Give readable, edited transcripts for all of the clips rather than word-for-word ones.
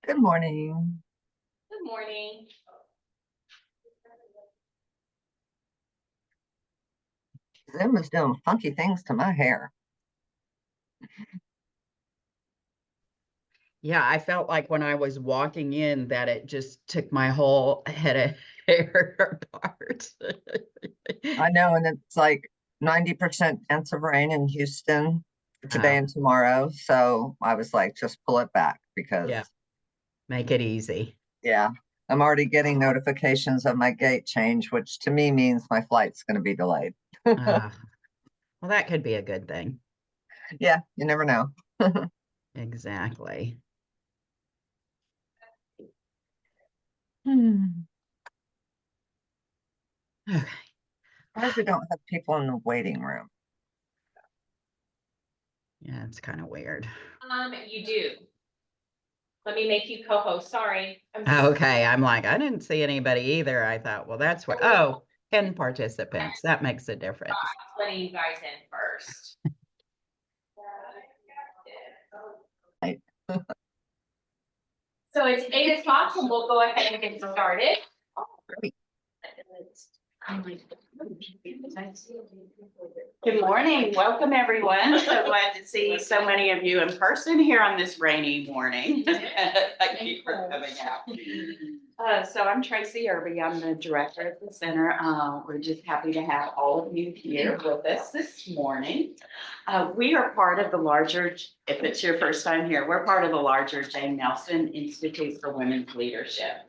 Good morning. Good morning. Zoom is doing funky things to my hair. Yeah, I felt like when I was walking in that it just took my whole head of hair apart. I know, and it's like 90% chance of rain in Houston for today Oh, and tomorrow. So I was like, just pull it back because, yeah, make it easy. yeah, I'm already getting notifications of my gate change, which to me means my flight's going to be delayed. Uh, well, that could be a good thing. Yeah, you never know. Exactly. Hmm. Okay. Surprised we don't have people in the waiting room. Yeah, it's kind of weird. You do. Let me make you co-host. Sorry. Okay, I'm like, I didn't see anybody either. I thought, well, that's what, oh, 10 participants. That makes a difference. Letting you guys in first. Right. So it's 8 o'clock and we'll go ahead and get started. Great. Good morning. Welcome, everyone. So glad to see so many of you in person here on this rainy morning. Thank you for coming out. So I'm Tracy Irby. I'm the director at the center. We're just happy to have all of you here with us this morning. We are part of the larger, if it's your first time here, we're part of the larger Jane Nelson Institute for Women's Leadership.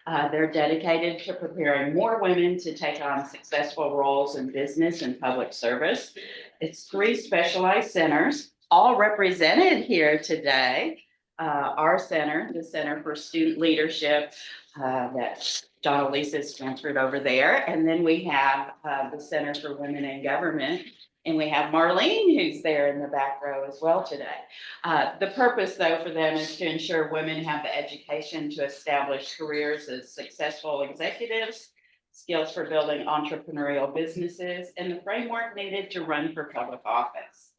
They're dedicated to preparing more women to take on successful roles in business and public service. It's 3 specialized centers, all represented here today. Our center, the Center for Student Leadership, that Donna Lisa's transferred over there. And then we have the Center for Women in Government. And we have Marlene, who's there in the back row as well today. The purpose, though, for them is to ensure women have the education to establish careers as successful executives, skills for building entrepreneurial businesses, and the framework needed to run for public office.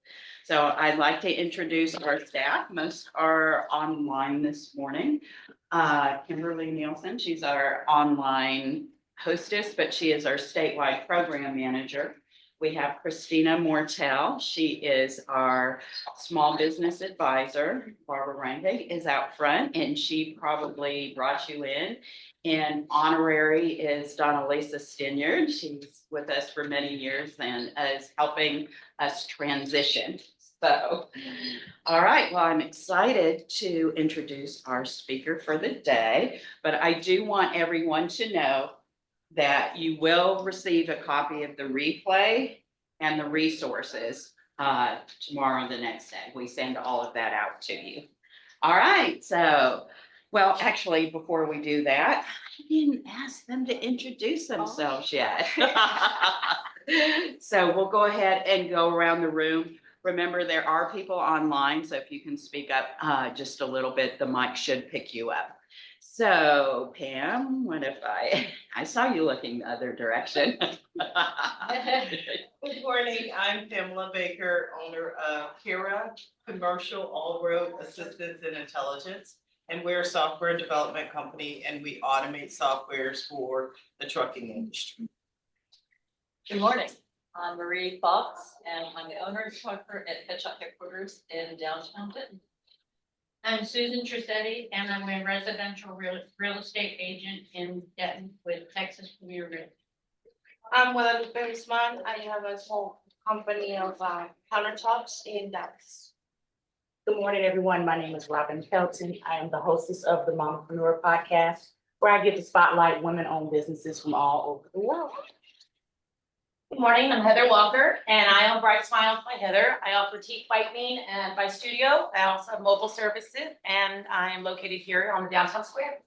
So I'd like to introduce our staff. Most are online this morning. Kimberly Nielsen, she's our online hostess, but she is our statewide program manager. We have Christina Mortel. She is our small business advisor. Barbara Ranke is out front, and she probably brought you in. And honorary is Donna Lisa Stinyard. She's with us for many years and is helping us transition. So, all right, well, I'm excited to introduce our speaker for the day, but I do want everyone to know that you will receive a copy of the replay and the resources tomorrow or the next day. We send all of that out to you. All right, so, well, actually, before we do that, I didn't ask them to introduce themselves yet. So we'll go ahead and go around the room. Remember, there are people online, so if you can speak up just a little bit, the mic should pick you up. So Pam, what if I saw you looking the other direction. Good morning, I'm Pamela Baker, owner of Kira Commercial All-Road Assistance and Intelligence. And we're a software development company and we automate softwares for the trucking industry. Good morning, I'm Marie Fox and I'm the owner of Trucker at Headshot Headquarters in downtown Denton. I'm Susan Trissetti, and I'm a residential real estate agent in Denton with Texas Premier Realty. I'm Willow Benrisman. I have a small company of countertops in Dallas. Good morning, everyone. My name is Robin Kelton. I am the hostess of the Mompreneur podcast, where I get to spotlight women-owned businesses from all over the world. Good morning, I'm Heather Walker and I own Bright Smiles by Heather. I offer teeth whitening and by studio. I also have mobile services and I am located here on the downtown square.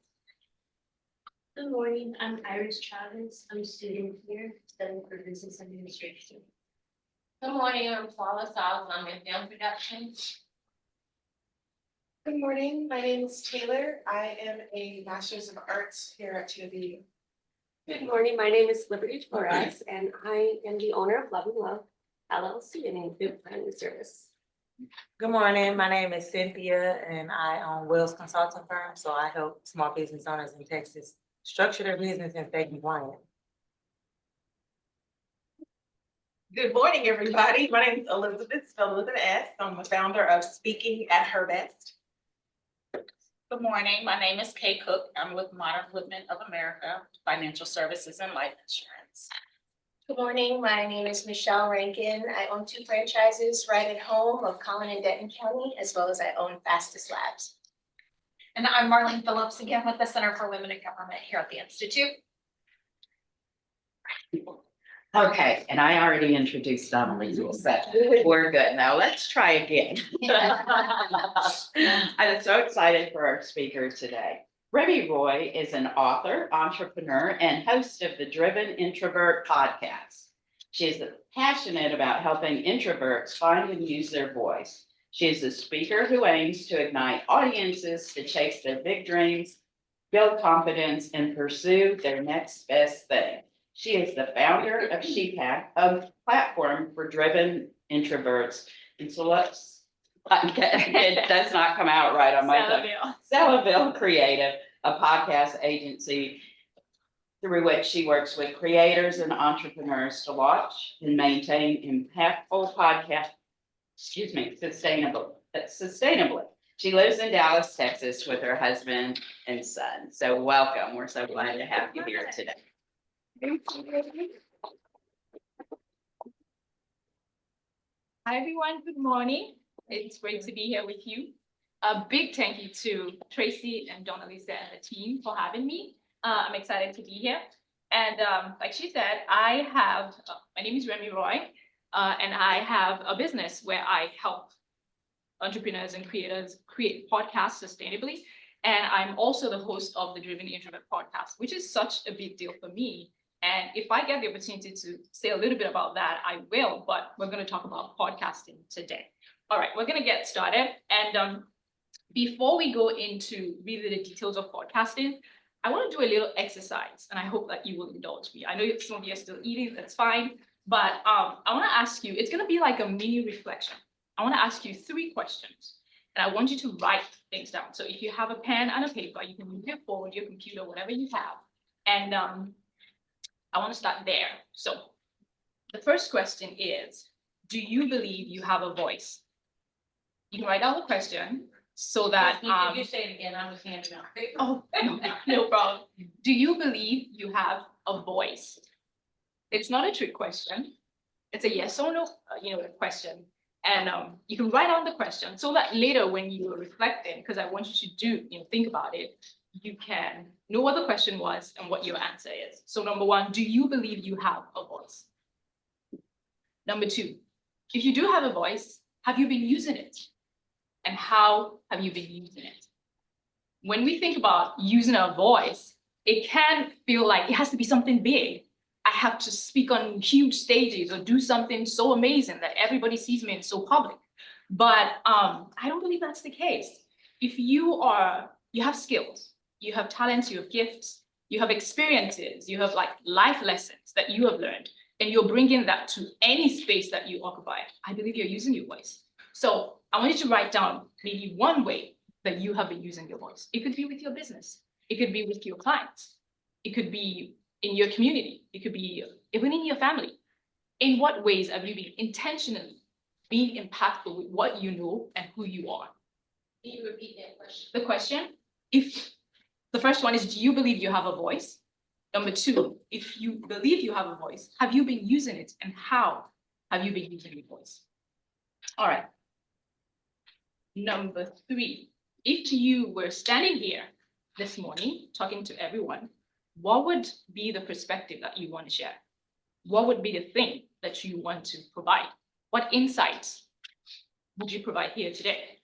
Good morning, I'm Iris Chavez. I'm a student here studying for business administration. Good morning, I'm Paula Stiles, I'm with Film Production. Good morning, my name is Taylor. I am a Master's of Arts here at TWU. Good morning, my name is Liberty Torres, and I am the owner of Love and Love LLC and a food planning service. Good morning, my name is Cynthia and I own Wells Consulting Firm, so I help small business owners in Texas structure their business and stay compliant. Good morning, everybody. My name is Elizabeth, spelled with an S. I'm the founder of Speaking at Her Best. Good morning, my name is Kay Cook. I'm with Modern Women of America, Financial Services and Life Insurance. Good morning, my name is Michelle Rankin. I own 2 franchises right at home of Collin and Denton County, as well as I own Fastest Labs. And I'm Marlene Phillips again with the Center for Women in Government here at the Institute. Okay, and I already introduced Donnelly, so we're good. Now let's try again. I'm so excited for our speaker today. Remi Roy is an author, entrepreneur, and host of the Driven Introvert podcast. She is passionate about helping introverts find and use their voice. She is a speaker who aims to ignite audiences to chase their big dreams, build confidence, and pursue their next best thing. She is the founder of Shepact, a platform for driven introverts. And so it does not come out right on my tongue. Selahville Creative, a podcast agency through which she works with creators and entrepreneurs to launch and maintain impactful podcast, sustainably. She lives in Dallas, Texas with her husband and son. So welcome. We're so glad to have you here today. Hi, everyone. Good morning. It's great to be here with you. A big thank you to Tracy and Donalisa and the team for having me. I'm excited to be here. And like she said, my name is Remi Roy, and I have a business where I help entrepreneurs and creators create podcasts sustainably. And I'm also the host of the Driven Introvert podcast, which is such a big deal for me. And if I get the opportunity to say a little bit about that, I will, but we're going to talk about podcasting today. All right, we're going to get started. And before we go into really the details of podcasting, I want to do a little exercise, and I hope that you will indulge me. I know some of you are still eating, that's fine, but I want to ask you, it's going to be like a mini reflection. I want to ask you 3 questions, and I want you to write things down. So if you have a pen and a paper, you can move your phone, your computer, whatever you have. And I want to start there. So the first question is, do you believe you have a voice? You can write down the question so that You say it again, I was handing out paper. Oh, no problem. Do you believe you have a voice? It's not a trick question. It's a yes or no, question. And you can write down the question so that later when you are reflecting, because I want you to think about it, you can know what the question was and what your answer is. So number 1, do you believe you have a voice? Number 2, if you do have a voice, have you been using it? And how have you been using it? When we think about using our voice, it can feel like it has to be something big. I have to speak on huge stages or do something so amazing that everybody sees me and so public. But I don't believe that's the case. If you have skills, you have talents, you have gifts, you have experiences, you have like life lessons that you have learned, and you're bringing that to any space that you occupy, I believe you're using your voice. So I want you to write down maybe 1 way that you have been using your voice. It could be with your business. It could be with your clients. It could be in your community. It could be even in your family. In what ways have you been intentionally being impactful with what you know and who you are? Can you repeat that question? The question, the first one is, do you believe you have a voice? Number 2, if you believe you have a voice, have you been using it, and how have you been using your voice? All right. Number 3, if you were standing here this morning talking to everyone, what would be the perspective that you want to share? What would be the thing that you want to provide? What insights would you provide here today?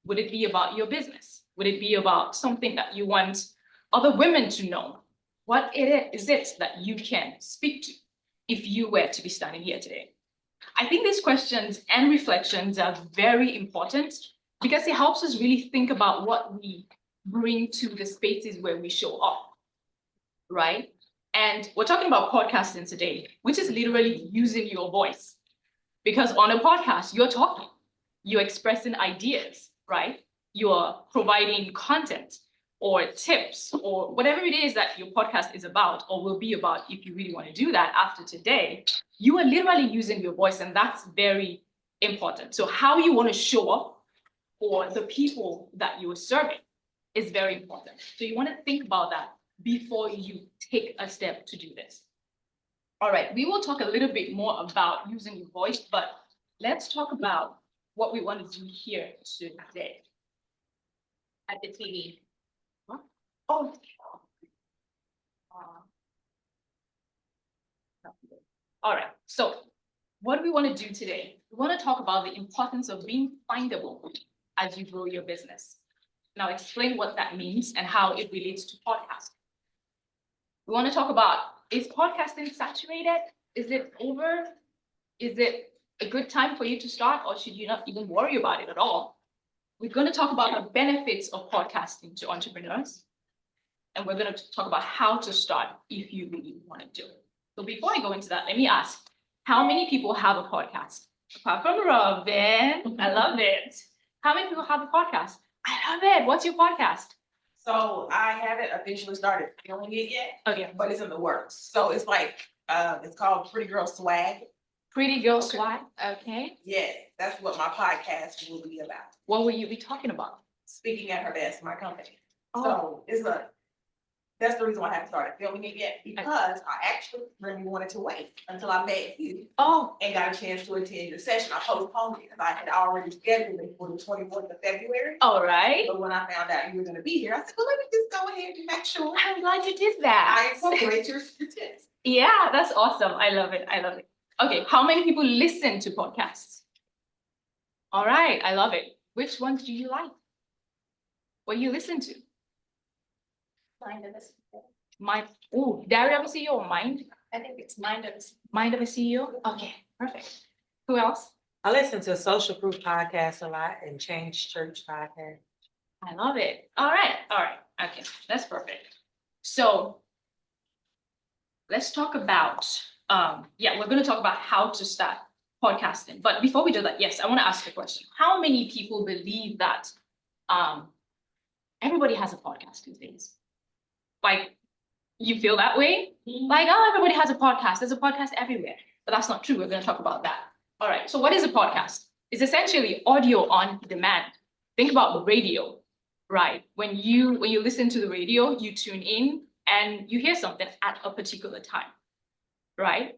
Would it be about your business? Would it be about something that you want other women to know? What is it that you can speak to if you were to be standing here today? I think these questions and reflections are very important because it helps us really think about what we bring to the spaces where we show up, right? And we're talking about podcasting today, which is literally using your voice. Because on a podcast, you're talking. you're expressing ideas, right? You're providing content or tips or whatever it is that your podcast is about or will be about if you really want to do that after today, you are literally using your voice, and that's very important. So how you want to show up for the people that you are serving is very important. So you want to think about that before you take a step to do this. All right, we will talk a little bit more about using your voice, but let's talk about what we want to do here today. At the TV. Oh. All right, so what do we want to do today? We want to talk about the importance of being findable as you grow your business. Now explain what that means and how it relates to podcasting. We want to talk about, is podcasting saturated? Is it over? Is it a good time for you to start, or should you not even worry about it at all? We're going to talk about the benefits of podcasting to entrepreneurs. And we're going to talk about how to start if you really want to do it. So before I go into that, let me ask, how many people have a podcast? Apart from Robin, I love it. How many people have a podcast? I love it. What's your podcast? So I haven't officially started filming it yet. Okay. But it's in the works. So it's like, it's called Pretty Girl Swag. Pretty Girl Swag. Okay. Yes, that's what my podcast will be about. What will you be talking about? Speaking at Her Best, my company. Oh. So that's the reason why I haven't started filming it yet, because I actually really wanted to wait until I met you. Oh. And got a chance to attend your session. I postponed it because I had already scheduled it for the 24th of February. All right. But when I found out you were gonna be here, I said, well, let me just go ahead and make sure. I'm glad you did that. I incorporate your tips. Yeah, that's awesome. I love it. I love it. Okay, how many people listen to podcasts? All right, I love it. Which ones do you like? What do you listen to? Mind of a CEO. Mind. Oh, Diary of a CEO or Mind? I think it's Mind of a CEO. Mind of a CEO? Okay, perfect. Who else? I listen to Social Proof podcast a lot and Change Church podcast. I love it. All right. Okay, that's perfect. So let's talk about, we're going to talk about how to start podcasting. But before we do that, yes, I want to ask a question. How many people believe that everybody has a podcast these days? Like, you feel that way? Like, oh, everybody has a podcast. There's a podcast everywhere. But that's not true. We're going to talk about that. All right. So what is a podcast? It's essentially audio on demand. Think about radio, right? When you listen to the radio, you tune in and you hear something at a particular time, right?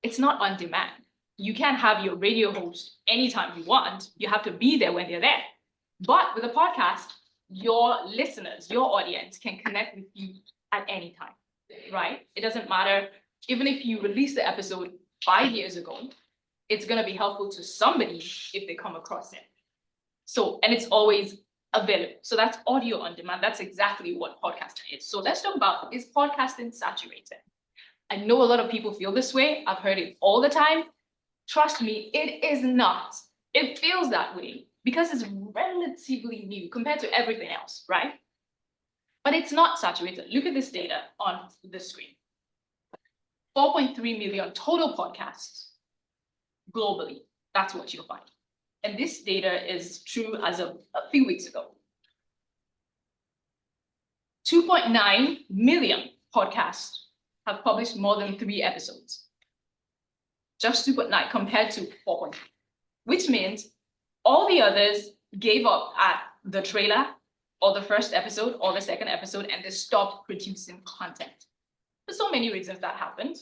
It's not on demand. You can't have your radio host anytime you want. You have to be there when they're there. But with a podcast, your listeners, your audience can connect with you at any time, right? It doesn't matter. Even if you release the episode 5 years ago, it's going to be helpful to somebody if they come across it. So, and it's always available. So that's audio on demand. That's exactly what podcasting is. So let's talk about, is podcasting saturated? I know a lot of people feel this way. I've heard it all the time. Trust me, it is not. It feels that way because it's relatively new compared to everything else, right? But it's not saturated. Look at this data on the screen. 4.3 million total podcasts globally. That's what you'll find. And this data is true as of a few weeks ago. 2.9 million podcasts have published more than 3 episodes. Just 2.9 compared to 4.3, which means all the others gave up at the trailer or the first episode or the second episode, and they stopped producing content. There's so many reasons that happened.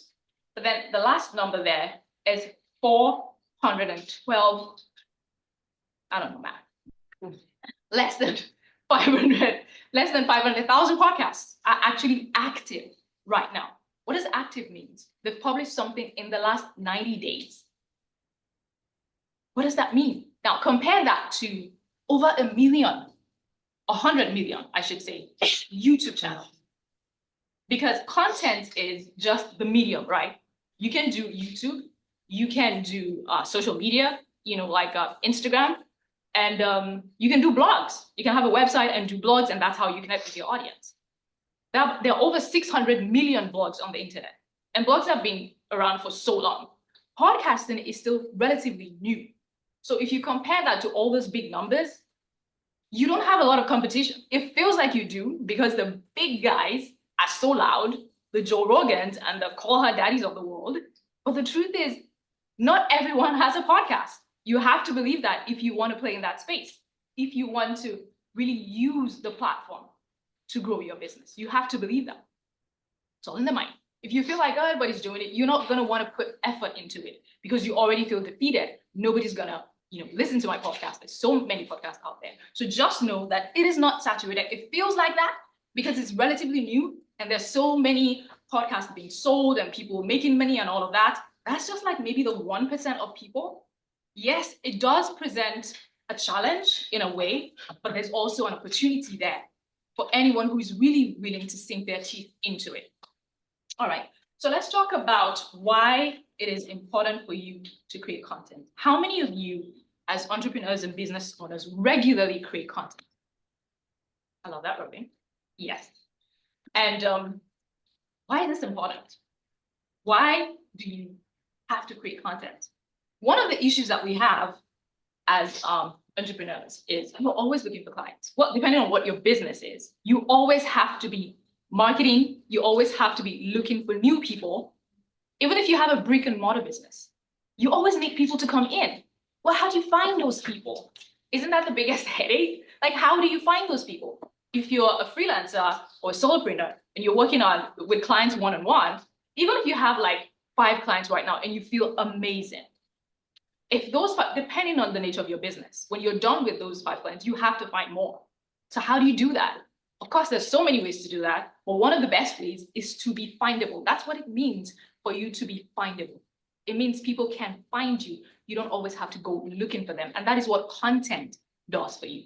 But then the last number there is 412, I don't know math, less than 500,000 podcasts are actually active right now. What does active mean? They've published something in the last 90 days. What does that mean? Now compare that to over 100 million, I should say, YouTube channels. Because content is just the medium, right? You can do YouTube, you can do social media, like Instagram, and you can do blogs. You can have a website and do blogs, and that's how you connect with your audience. There are over 600 million blogs on the internet, and blogs have been around for so long. Podcasting is still relatively new. So if you compare that to all those big numbers, you don't have a lot of competition. It feels like you do because the big guys are so loud, the Joe Rogans and the call her daddies of the world. But the truth is, not everyone has a podcast. You have to believe that if you want to play in that space, if you want to really use the platform to grow your business, you have to believe that. It's all in the mind. If you feel like, oh, everybody's doing it, you're not going to want to put effort into it because you already feel defeated. Nobody's going to, listen to my podcast. There's so many podcasts out there. So just know that it is not saturated. It feels like that because it's relatively new and there's so many podcasts being sold and people making money and all of that. That's just like maybe the 1% of people. Yes, it does present a challenge in a way, but there's also an opportunity there for anyone who is really willing to sink their teeth into it. All right, so let's talk about why it is important for you to create content. How many of you as entrepreneurs and business owners regularly create content? I love that, Robin. Yes. And why is this important? Why do you have to create content? One of the issues that we have as entrepreneurs is you're always looking for clients. Well, depending on what your business is, you always have to be marketing. You always have to be looking for new people. Even if you have a brick and mortar business, you always need people to come in. Well, how do you find those people? Isn't that the biggest headache? Like, how do you find those people? If you're a freelancer or a solopreneur and you're working with clients one-on-one, even if you have like 5 clients right now and you feel amazing, if those, depending on the nature of your business, when you're done with those 5 clients, you have to find more. So how do you do that? Of course, there's so many ways to do that, but one of the best ways is to be findable. That's what it means for you to be findable. It means people can find you. You don't always have to go looking for them. And that is what content does for you.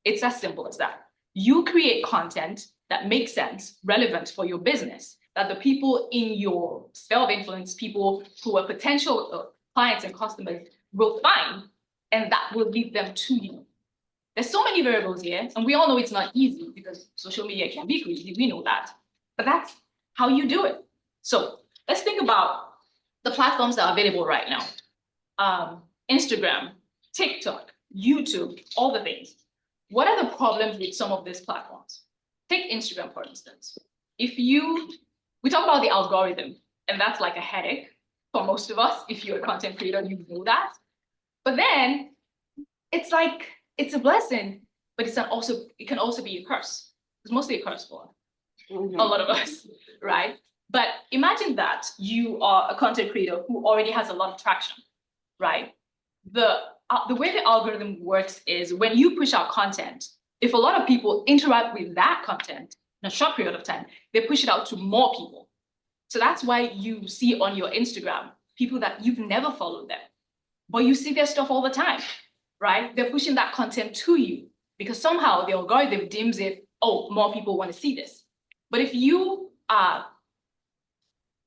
It's as simple as that. You create content that makes sense, relevant for your business, that the people in your sphere of influence, people who are potential clients and customers will find, and that will lead them to you. There's so many variables here, and we all know it's not easy because social media can be crazy, we know that, but that's how you do it. So let's think about the platforms that are available right now. Instagram, TikTok, YouTube, all the things. What are the problems with some of these platforms? Take Instagram, for instance. We talk about the algorithm, and that's like a headache for most of us. If you're a content creator, you know that. But then it's like, it's a blessing, but it can also be a curse. It's mostly a curse for a lot of us, right? But imagine that you are a content creator who already has a lot of traction, right? The way the algorithm works is when you push out content, if a lot of people interact with that content in a short period of time, they push it out to more people. So that's why you see on your Instagram, people that you've never followed them, but you see their stuff all the time, right? They're pushing that content to you because somehow the algorithm deems it, oh, more people want to see this. But if you are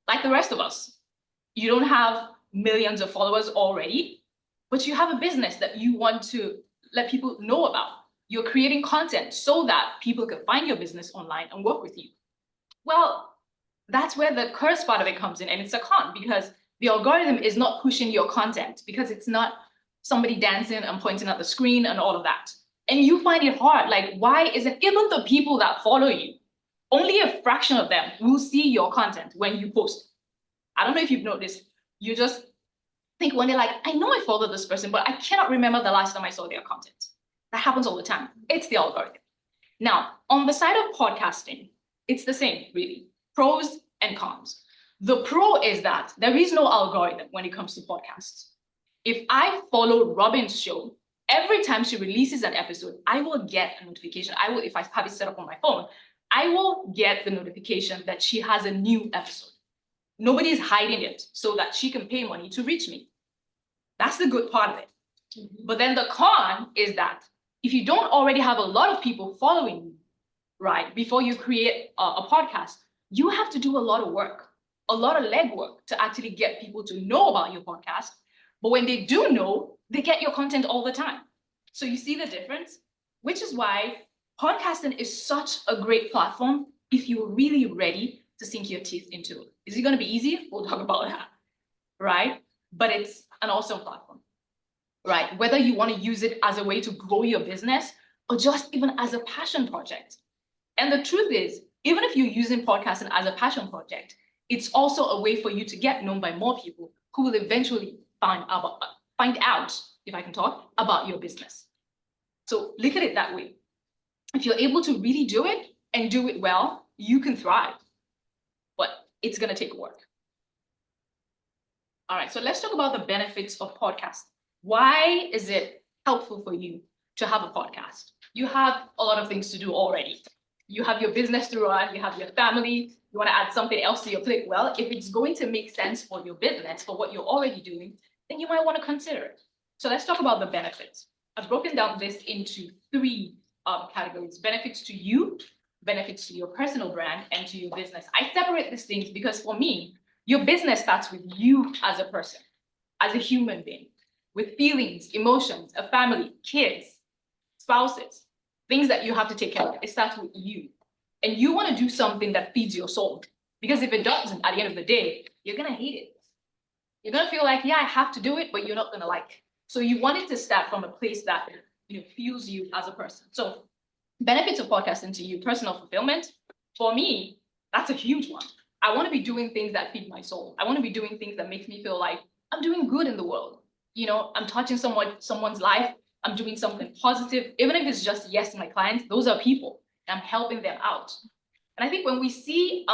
like the rest of us, you don't have millions of followers already, but you have a business that you want to let people know about. You're creating content so that people can find your business online and work with you. Well, that's where the curse part of it comes in, and it's a con because the algorithm is not pushing your content because it's not somebody dancing and pointing at the screen and all of that. And you find it hard, like, why is it even the people that follow you, only a fraction of them will see your content when you post? I don't know if you've noticed, you just think one day like, I know I followed this person, but I cannot remember the last time I saw their content. That happens all the time. It's the algorithm. Now, on the side of podcasting, it's the same, really. Pros and cons. The pro is that there is no algorithm when it comes to podcasts. If I follow Robin's show, every time she releases an episode, I will get a notification. If I have it set up on my phone, I will get the notification that she has a new episode. Nobody is hiding it so that she can pay money to reach me. That's the good part of it. But then the con is that if you don't already have a lot of people following you, right, before you create a podcast, you have to do a lot of work, a lot of legwork to actually get people to know about your podcast. But when they do know, they get your content all the time. So you see the difference, which is why podcasting is such a great platform if you're really ready to sink your teeth into it. Is it going to be easy? We'll talk about that, right? But it's an awesome platform. right? Whether you want to use it as a way to grow your business or just even as a passion project. And the truth is, even if you're using podcasting as a passion project, it's also a way for you to get known by more people who will eventually find out, if I can talk, about your business. So look at it that way. If you're able to really do it and do it well, you can thrive, but it's going to take work. All right, so let's talk about the benefits of podcasting. Why is it helpful for you to have a podcast? You have a lot of things to do already. You have your business to run, you have your family, you want to add something else to your plate. Well, if it's going to make sense for your business, for what you're already doing, then you might want to consider it. So let's talk about the benefits. I've broken down this into three categories: benefits to you, benefits to your personal brand, and to your business. I separate these things because for me, your business starts with you as a person, as a human being, with feelings, emotions, a family, kids, spouses, things that you have to take care of. It starts with you. And you want to do something that feeds your soul. Because if it doesn't, at the end of the day, you're going to hate it. You're going to feel like, yeah, I have to do it, but you're not going to like it. So you want it to start from a place that fuels you as a person. So benefits of podcasting to you, personal fulfillment. For me, that's a huge one. I want to be doing things that feed my soul. I want to be doing things that make me feel like I'm doing good in the world. I'm touching someone's life. I'm doing something positive. Even if it's just yes to my clients, those are people. And I'm helping them out. And I think when we see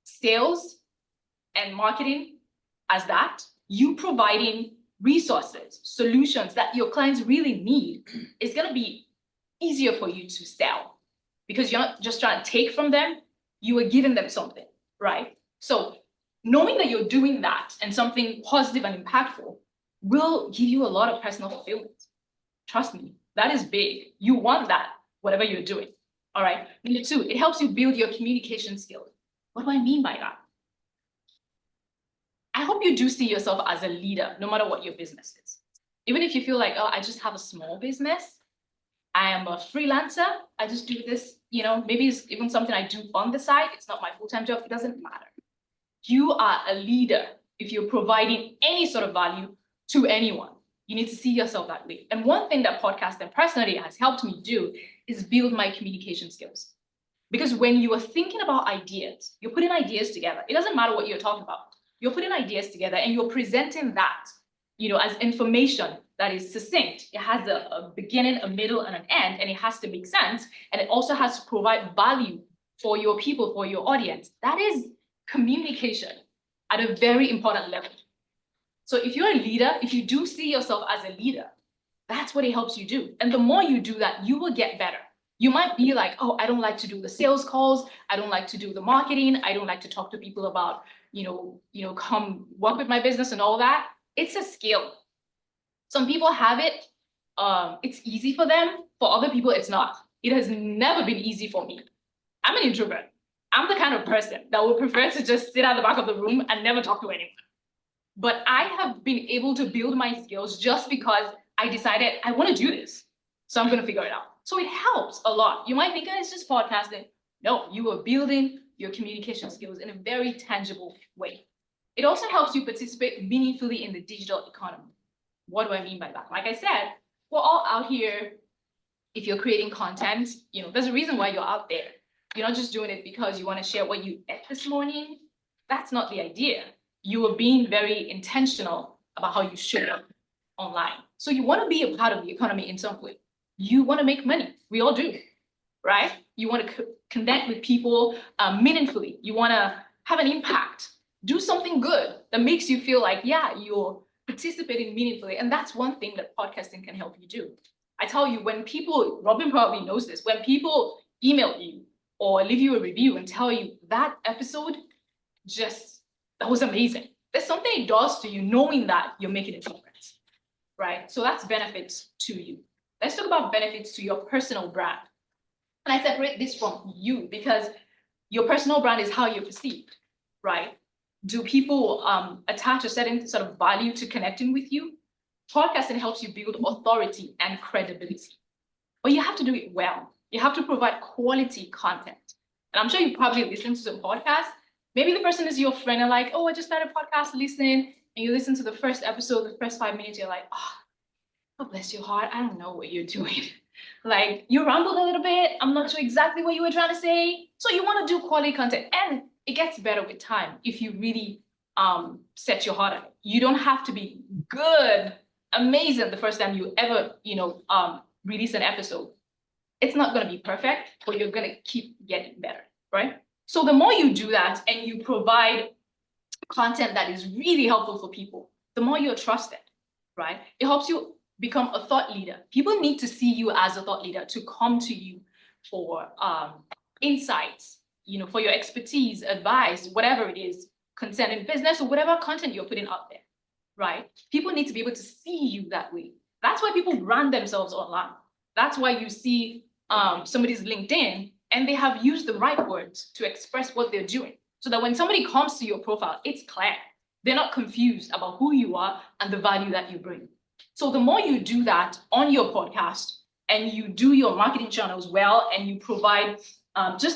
sales and marketing as that, you providing resources, solutions that your clients really need, is going to be easier for you to sell because you're not just trying to take from them, you are giving them something, right? So knowing that you're doing that and something positive and impactful will give you a lot of personal fulfillment. Trust me, that is big. You want that, whatever you're doing, all right? Number two, it helps you build your communication skills. What do I mean by that? I hope you do see yourself as a leader, no matter what your business is. Even if you feel like, oh, I just have a small business, I am a freelancer, I just do this, maybe it's even something I do on the side, it's not my full-time job, it doesn't matter. You are a leader if you're providing any sort of value to anyone. You need to see yourself that way. And one thing that podcasting personally has helped me do is build my communication skills. Because when you are thinking about ideas, you're putting ideas together. It doesn't matter what you're talking about. You're putting ideas together and you're presenting that, as information that is succinct. It has a beginning, a middle, and an end, and it has to make sense. And it also has to provide value for your people, for your audience. That is communication at a very important level. So if you're a leader, if you do see yourself as a leader, that's what it helps you do. And the more you do that, you will get better. You might be like, oh, I don't like to do the sales calls. I don't like to do the marketing. I don't like to talk to people about, come work with my business and all that. It's a skill. Some people have it. It's easy for them. For other people, it's not. It has never been easy for me. I'm an introvert. I'm the kind of person that would prefer to just sit at the back of the room and never talk to anyone. But I have been able to build my skills just because I decided I want to do this. So I'm going to figure it out. So it helps a lot. You might think it's just podcasting. No, you are building your communication skills in a very tangible way. It also helps you participate meaningfully in the digital economy. What do I mean by that? Like I said, we're all out here. If you're creating content, there's a reason why you're out there. You're not just doing it because you want to share what you ate this morning. That's not the idea. You are being very intentional about how you show up online. So you want to be a part of the economy in some way. You want to make money. We all do, right? You want to connect with people meaningfully. You want to have an impact. Do something good that makes you feel like, yeah, you're participating meaningfully. And that's one thing that podcasting can help you do. I tell you, when people, Robin probably knows this, when people email you or leave you a review and tell you that episode that was amazing. There's something it does to you knowing that you're making a difference, right? So that's benefits to you. Let's talk about benefits to your personal brand. And I separate this from you because your personal brand is how you're perceived, right? Do people attach a certain sort of value to connecting with you? Podcasting helps you build authority and credibility, but you have to do it well. You have to provide quality content. And I'm sure you probably listen to some podcasts. Maybe the person is your friend and like, oh, I just started podcast listening. And you listen to the first episode, the first 5 minutes, you're like, oh, oh, bless your heart, I don't know what you're doing. Like, you rambled a little bit, I'm not sure exactly what you were trying to say. So you want to do quality content, and it gets better with time if you really set your heart on it. You don't have to be good, amazing the first time you ever, release an episode. It's not going to be perfect, but you're going to keep getting better, right? So the more you do that and you provide content that is really helpful for people, the more you're trusted, right? It helps you become a thought leader. People need to see you as a thought leader to come to you for insights, for your expertise, advice, whatever it is, concerning business or whatever content you're putting out there, right? People need to be able to see you that way. That's why people brand themselves online. That's why you see somebody's LinkedIn and they have used the right words to express what they're doing, so that when somebody comes to your profile, it's clear. They're not confused about who you are and the value that you bring. So the more you do that on your podcast and you do your marketing channels well, and you provide,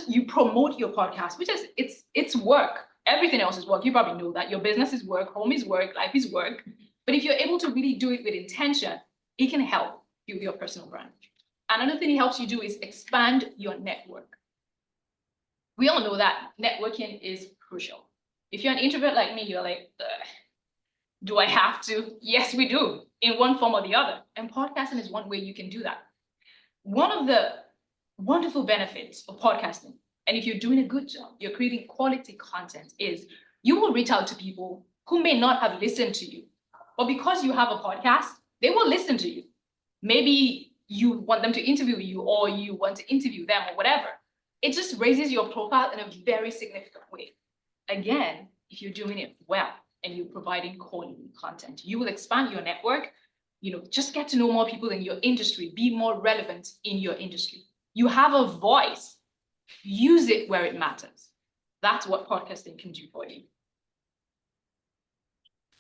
you promote your podcast, which is, it's work. Everything else is work. You probably know that. Your business is work, home is work, life is work. But if you're able to really do it with intention, it can help build your personal brand. Another thing it helps you do is expand your network. We all know that networking is crucial. If you're an introvert like me, you're like, do I have to? Yes, we do, in one form or the other. And podcasting is one way you can do that. One of the wonderful benefits of podcasting, and if you're doing a good job, you're creating quality content, is you will reach out to people who may not have listened to you. But because you have a podcast, they will listen to you. Maybe you want them to interview you, or you want to interview them, or whatever. It just raises your profile in a very significant way. Again, if you're doing it well and you're providing quality content, you will expand your network, just get to know more people in your industry, be more relevant in your industry. You have a voice, use it where it matters. That's what podcasting can do for you.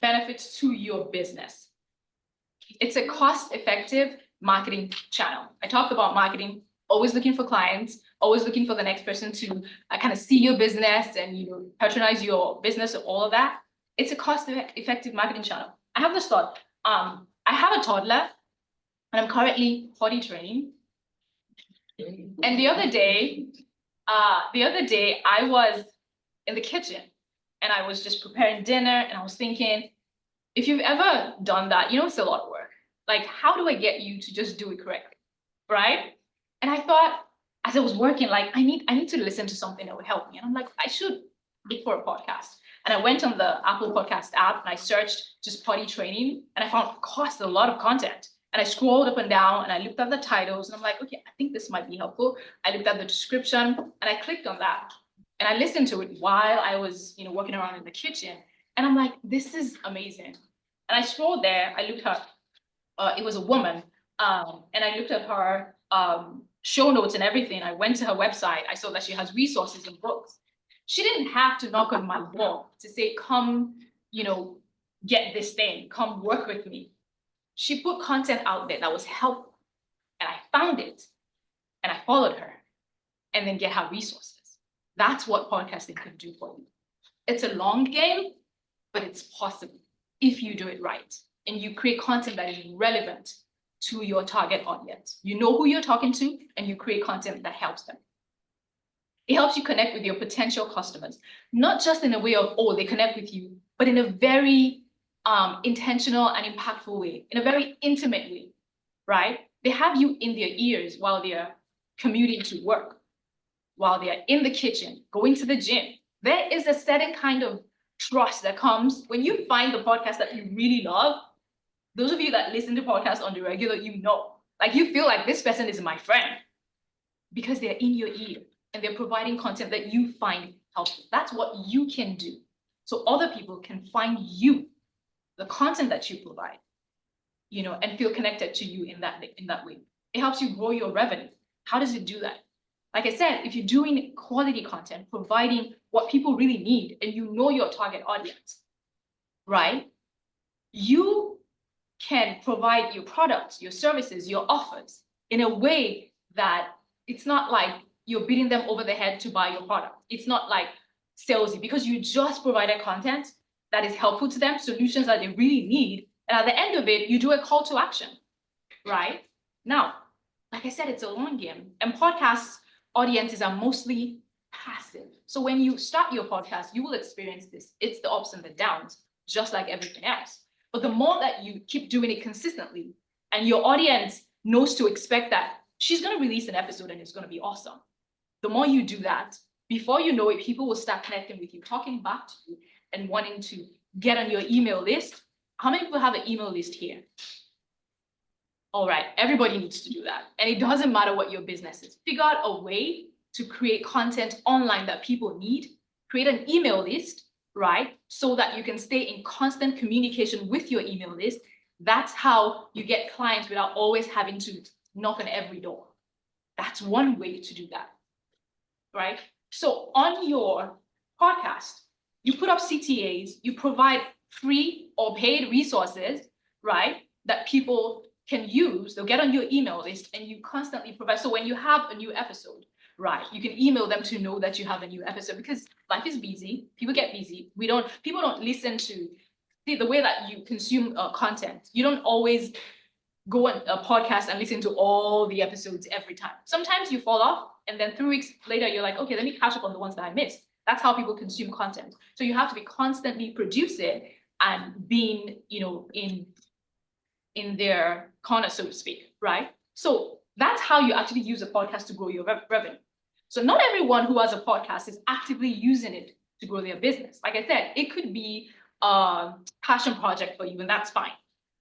Benefits to your business. It's a cost-effective marketing channel. I talked about marketing, always looking for clients, always looking for the next person to kind of see your business and patronize your business and all of that. It's a cost-effective marketing channel. I have this thought. I have a toddler, and I'm currently potty training. And the other day, I was in the kitchen and I was just preparing dinner, and I was thinking, if you've ever done that, it's a lot of work. Like, how do I get you to just do it correctly, right? And I thought, as I was working, like, I need to listen to something that would help me. And I'm like, I should look for a podcast. And I went on the Apple Podcast app and I searched just potty training, and I found, of course, a lot of content. And I scrolled up and down and I looked at the titles, and I'm like, okay, I think this might be helpful. I looked at the description and I clicked on that. And I listened to it while I was, walking around in the kitchen. And I'm like, this is amazing. And I scrolled there, I looked up, it was a woman, and I looked at her show notes and everything. I went to her website, I saw that she has resources and books. She didn't have to knock on my door to say, come, get this thing, come work with me. She put content out there that was helpful, and I found it, and I followed her, and then get her resources. That's what podcasting can do for you. It's a long game, but it's possible if you do it right and you create content that is relevant to your target audience. You know who you're talking to, and you create content that helps them. It helps you connect with your potential customers, not just in a way of, oh, they connect with you, but in a very intentional and impactful way, in a very intimate way, right? They have you in their ears while they're commuting to work, while they're in the kitchen, going to the gym. There is a certain kind of trust that comes when you find the podcast that you really love. Those of you that listen to podcasts on the regular, like, you feel like this person is my friend because they're in your ear and they're providing content that you find helpful. That's what you can do. So other people can find you, the content that you provide, and feel connected to you in that way. It helps you grow your revenue. How does it do that? Like I said, if you're doing quality content, providing what people really need, and you know your target audience, right? You can provide your products, your services, your offers in a way that it's not like you're beating them over the head to buy your product. It's not like salesy, because you just provided content that is helpful to them, solutions that they really need. And at the end of it, you do a call to action. right? Now, like I said, it's a long game, and podcasts audiences are mostly passive. So when you start your podcast, you will experience this. It's the ups and the downs, just like everything else. But the more that you keep doing it consistently, and your audience knows to expect that she's going to release an episode and it's going to be awesome. The more you do that, before you know it, people will start connecting with you, talking back to you, and wanting to get on your email list. How many people have an email list here? All right, everybody needs to do that. And it doesn't matter what your business is. Figure out a way to create content online that people need. Create an email list, right? So that you can stay in constant communication with your email list. That's how you get clients without always having to knock on every door. That's one way to do that, right? So on your podcast, you put up CTAs, you provide free or paid resources, right? That people can use, they'll get on your email list, and you constantly provide. So when you have a new episode, right, you can email them to know that you have a new episode, because life is busy, people get busy. People don't listen to the way that you consume content. You don't always go on a podcast and listen to all the episodes every time. Sometimes you fall off, and then 3 weeks later, you're like, okay, let me catch up on the ones that I missed. That's how people consume content. So you have to be constantly producing and being, in their corner, so to speak, right? So that's how you actually use a podcast to grow your revenue. So not everyone who has a podcast is actively using it to grow their business. Like I said, it could be a passion project for you, and that's fine.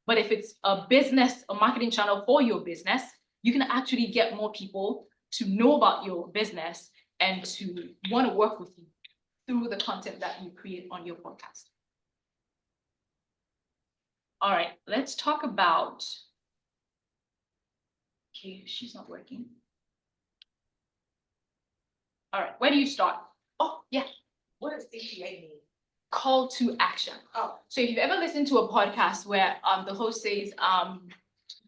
But if it's a business, a marketing channel for your business, you can actually get more people to know about your business and to want to work with you through the content that you create on your podcast. All right, let's talk about, okay, she's not working. All right, where do you start? Oh, yeah. What does CTA mean? Call to action. Oh. So if you've ever listened to a podcast where the host says,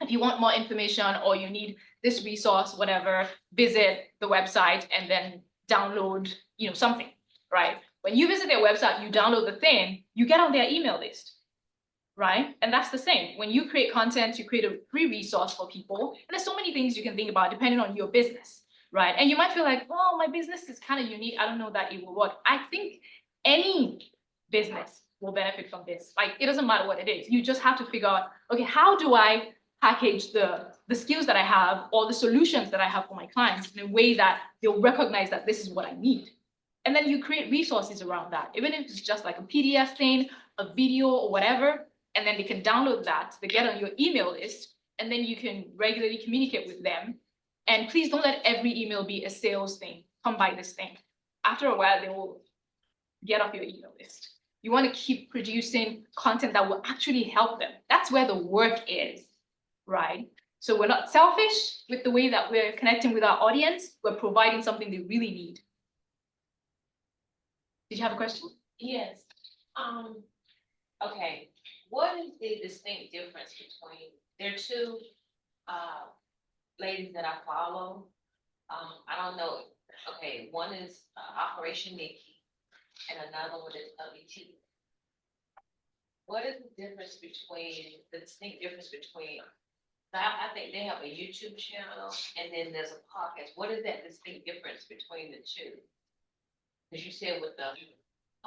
if you want more information or you need this resource, whatever, visit the website and then download, something, right? When you visit their website, you download the thing, you get on their email list, right? And that's the same. When you create content, you create a free resource for people. And there's so many things you can think about depending on your business, right? And you might feel like, well, my business is kind of unique. I don't know that it will work. I think any business will benefit from this. Like, it doesn't matter what it is. You just have to figure out, okay, how do I package the skills that I have or the solutions that I have for my clients in a way that they'll recognize that this is what I need. And then you create resources around that, even if it's just like a PDF thing, a video or whatever, and then they can download that, they get on your email list, and then you can regularly communicate with them. And please don't let every email be a sales thing. Come buy this thing. After a while, they will get off your email list. You want to keep producing content that will actually help them. That's where the work is, right? So we're not selfish with the way that we're connecting with our audience. We're providing something they really need. Did you have a question? Yes. Okay, what is the distinct difference between, there are two ladies that I follow. I don't know. Okay, one is Operation Nikki and another one is WT. What is the difference between, the distinct difference between, I think they have a YouTube channel and then there's a podcast. What is that distinct difference between the two? Because you said with the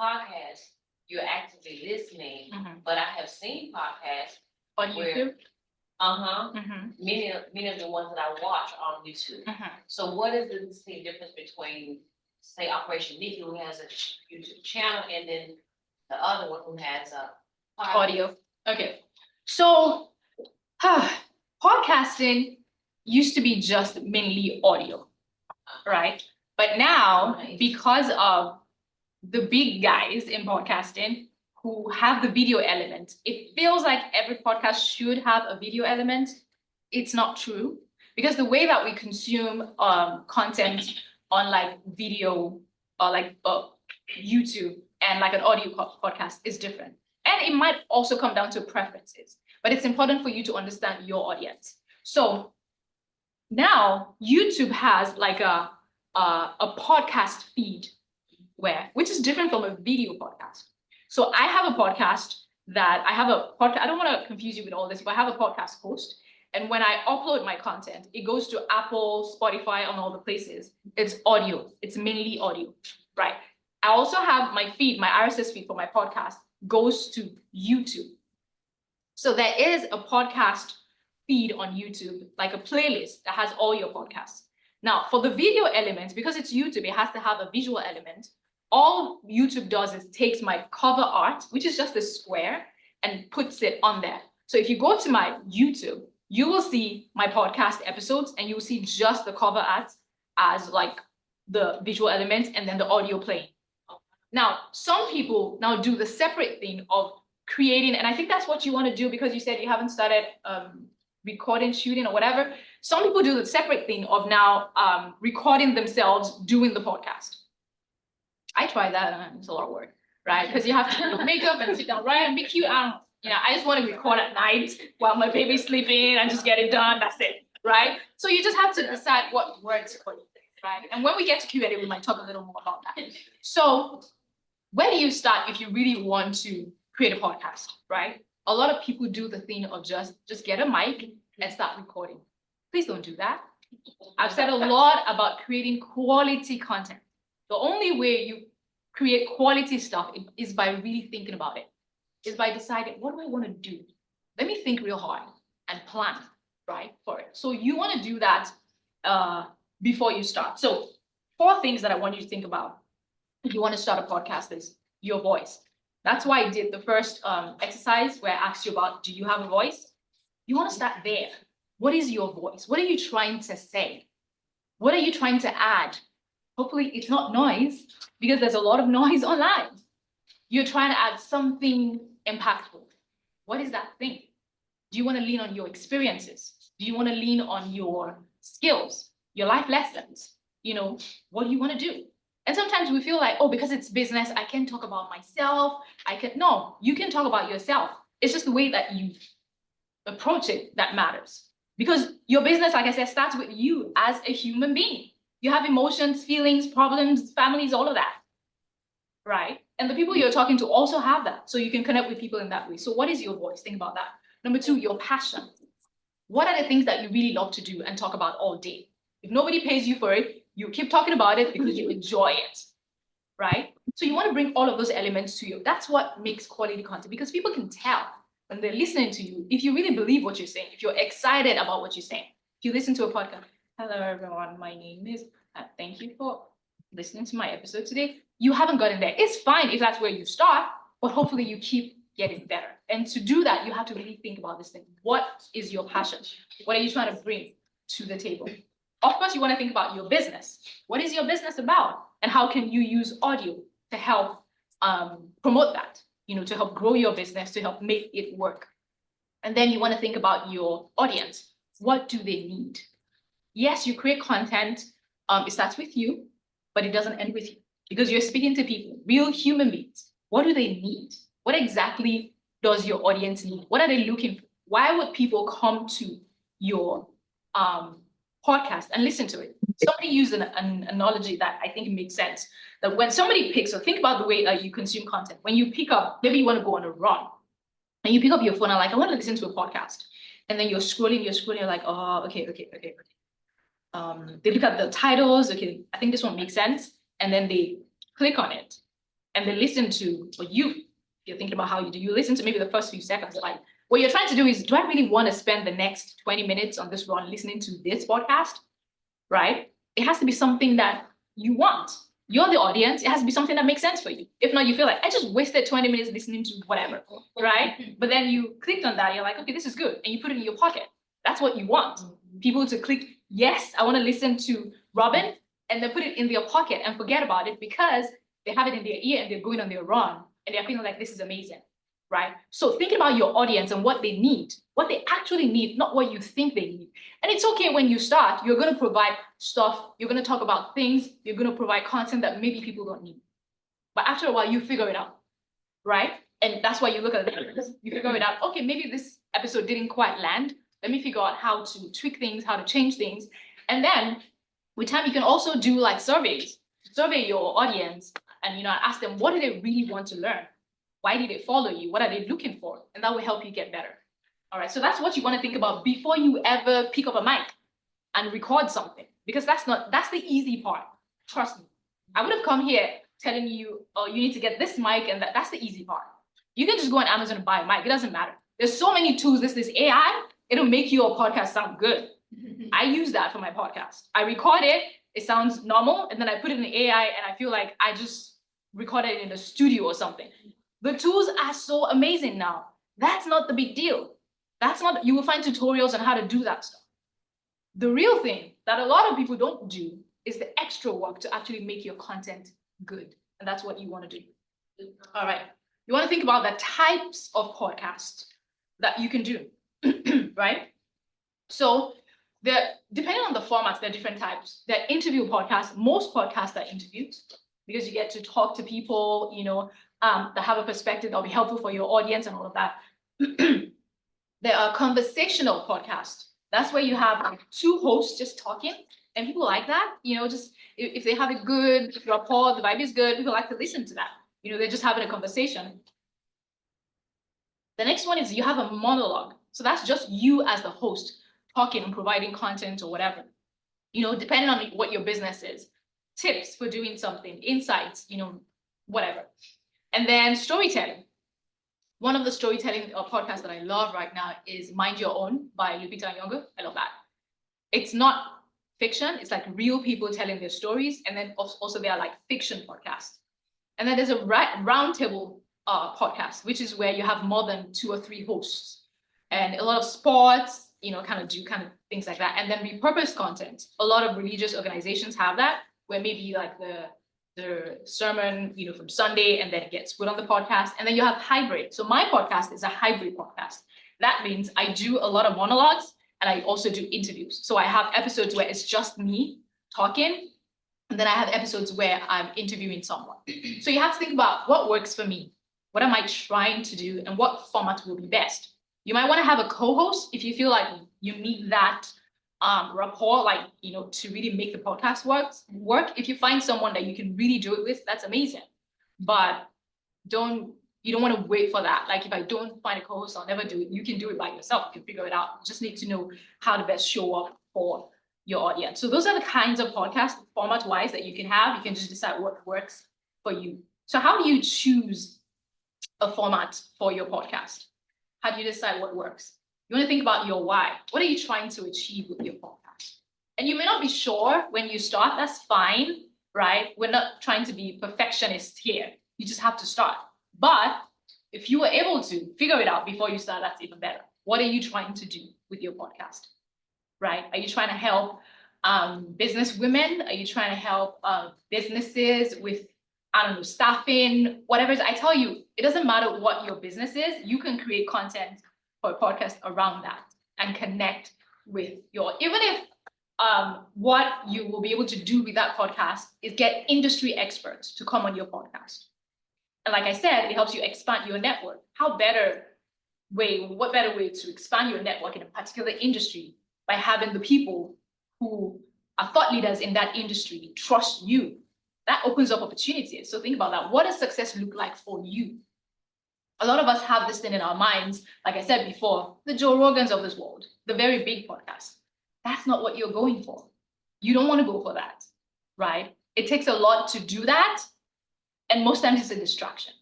podcast, you're actively listening, but I have seen podcasts on YouTube. Many of the ones that I watch are on YouTube. So what is the distinct difference between, say, Operation Nikki, who has a YouTube channel, and then the other one who has a audio? Okay, so podcasting used to be just mainly audio, right? But now, because of the big guys in podcasting who have the video element, it feels like every podcast should have a video element. It's not true, because the way that we consume content on like video or like YouTube and like an audio podcast is different. And it might also come down to preferences, but it's important for you to understand your audience. So now YouTube has like a podcast feed which is different from a video podcast. So I have a podcast I don't want to confuse you with all this, but I have a podcast host, And when I upload my content, it goes to Apple, Spotify, and all the places. It's audio. It's mainly audio, right? I also have my feed, my RSS feed for my podcast goes to YouTube. So there is a podcast feed on YouTube, like a playlist that has all your podcasts. Now, for the video elements, because it's YouTube, it has to have a visual element. All YouTube does is takes my cover art, which is just a square, and puts it on there. So if you go to my YouTube, you will see my podcast episodes and you will see just the cover art as like the visual elements and then the audio playing. Now, some people now do the separate thing of creating, and I think that's what you want to do because you said you haven't started recording, shooting or whatever. Some people do the separate thing of now recording themselves doing the podcast. I tried that and it's a lot of work, right? Because you have to do makeup and sit down, right? And be cute. I just want to record at night while my baby's sleeping and just get it done. That's it, right? So you just have to decide what works for you, right? And when we get to Q&A, we might talk a little more about that. So where do you start if you really want to create a podcast, right? A lot of people do the thing of just get a mic and start recording. Please don't do that. I've said a lot about creating quality content. The only way you create quality stuff is by really thinking about it. Is by deciding, what do I want to do? Let me think real hard and plan, right, for it. So you want to do that before you start. So 4 things that I want you to think about if you want to start a podcast is your voice. That's why I did the first exercise where I asked you about, do you have a voice? You want to start there. What is your voice? What are you trying to say? What are you trying to add? Hopefully it's not noise, because there's a lot of noise online. You're trying to add something impactful. What is that thing? Do you want to lean on your experiences? Do you want to lean on your skills, your life lessons? What do you want to do? And sometimes we feel like, oh, because it's business, I can't talk about myself. No, you can talk about yourself. It's just the way that you approach it that matters. Because your business, like I said, starts with you as a human being. You have emotions, feelings, problems, families, all of that, right? And the people you're talking to also have that. So you can connect with people in that way. So what is your voice? Think about that. Number 2, your passion. What are the things that you really love to do and talk about all day? If nobody pays you for it, you keep talking about it because you enjoy it, right? So you want to bring all of those elements to you. That's what makes quality content, because people can tell when they're listening to you, if you really believe what you're saying, if you're excited about what you're saying. If you listen to a podcast, hello everyone, my name is, thank you for listening to my episode today. You haven't gotten there. It's fine if that's where you start, but hopefully you keep getting better. And to do that, you have to really think about this thing. What is your passion? What are you trying to bring to the table? Of course, you want to think about your business. What is your business about? And how can you use audio to help promote that, to help grow your business, to help make it work? And then you want to think about your audience. What do they need? Yes, you create content. It starts with you, but it doesn't end with you, because you're speaking to people, real human beings. What do they need? What exactly does your audience need? What are they looking for? Why would people come to your podcast and listen to it? Somebody used an analogy that I think makes sense. That when somebody picks, or think about the way you consume content. When you pick up, maybe you want to go on a run, and you pick up your phone and like, I want to listen to a podcast. And then you're scrolling, you're like, oh, okay. They look at the titles, okay, I think this one makes sense. And then they click on it and they listen to, or you're thinking about how you listen to maybe the first few seconds. Like, what you're trying to do is, do I really want to spend the next 20 minutes on this run listening to this podcast, right? It has to be something that you want. You're the audience. It has to be something that makes sense for you. If not, you feel like, I just wasted 20 minutes listening to whatever, right? But then you clicked on that, you're like, okay, this is good. And you put it in your pocket. That's what you want. People to click, yes, I want to listen to Robin, and then put it in their pocket and forget about it because they have it in their ear and they're going on their run and they're feeling like this is amazing, right? So thinking about your audience and what they need, what they actually need, not what you think they need. And it's okay when you start, you're going to provide stuff, you're going to talk about things, you're going to provide content that maybe people don't need. But after a while, you figure it out, right? And that's why you look at it, you figure it out, okay, maybe this episode didn't quite land. Let me figure out how to tweak things, how to change things. And then with time, you can also do like surveys, survey your audience and, ask them, what do they really want to learn? Why did they follow you? What are they looking for? And that will help you get better. All right, so that's what you want to think about before you ever pick up a mic and record something, because that's the easy part. Trust me. I would have come here telling you, oh, you need to get this mic, and that's the easy part. You can just go on Amazon and buy a mic. It doesn't matter. There's so many tools. This AI, it'll make your podcast sound good. I use that for my podcast. I record it, it sounds normal, and then I put it in AI, and I feel like I just recorded it in a studio or something. The tools are so amazing now. That's not the big deal. You will find tutorials on how to do that stuff. The real thing that a lot of people don't do is the extra work to actually make your content good. And that's what you want to do. All right. You want to think about the types of podcasts that you can do, right? So depending on the formats, there are different types. There are interview podcasts. Most podcasts are interviews because you get to talk to people, that have a perspective that'll be helpful for your audience and all of that. There are conversational podcasts. That's where you have like two hosts just talking, and people like that. Just if they have a good rapport, the vibe is good, people like to listen to that. They're just having a conversation. The next one is you have a monologue. So that's just you as the host talking and providing content or whatever. Depending on what your business is, tips for doing something, insights, whatever. And then storytelling. One of the storytelling podcasts that I love right now is Mind Your Own by Lupita Nyong'o. I love that. It's not fiction. It's like real people telling their stories. And then also there are like fiction podcasts. And then there's a roundtable podcast, which is where you have more than 2 or 3 hosts. And a lot of sports, kind of things like that. And then repurposed content. A lot of religious organizations have that, where maybe like the sermon, from Sunday, and then it gets put on the podcast. And then you have hybrid. So my podcast is a hybrid podcast. That means I do a lot of monologues and I also do interviews. So I have episodes where it's just me talking, and then I have episodes where I'm interviewing someone. So you have to think about what works for me. What am I trying to do, and what format will be best? You might want to have a co-host if you feel like you need that rapport, to really make the podcast work. If you find someone that you can really do it with, that's amazing. But you don't want to wait for that. Like, if I don't find a co-host, I'll never do it. You can do it by yourself. You can figure it out. You just need to know how to best show up for your audience. So those are the kinds of podcast format-wise that you can have. You can just decide what works for you. So how do you choose a format for your podcast? How do you decide what works? You want to think about your why. What are you trying to achieve with your podcast? And you may not be sure when you start. That's fine, right? We're not trying to be perfectionists here. You just have to start. But if you were able to figure it out before you start, that's even better. What are you trying to do with your podcast, right? Are you trying to help business women? Are you trying to help businesses with, staffing, whatever? I tell you, it doesn't matter what your business is. You can create content for a podcast around that and connect with even if what you will be able to do with that podcast is get industry experts to come on your podcast. And like I said, it helps you expand your network. What better way to expand your network in a particular industry by having the people who are thought leaders in that industry trust you? That opens up opportunities. So think about that. What does success look like for you? A lot of us have this thing in our minds, like I said before, the Joe Rogans of this world, the very big podcast. That's not what you're going for. You don't want to go for that, right? It takes a lot to do that. And most times it's a distraction.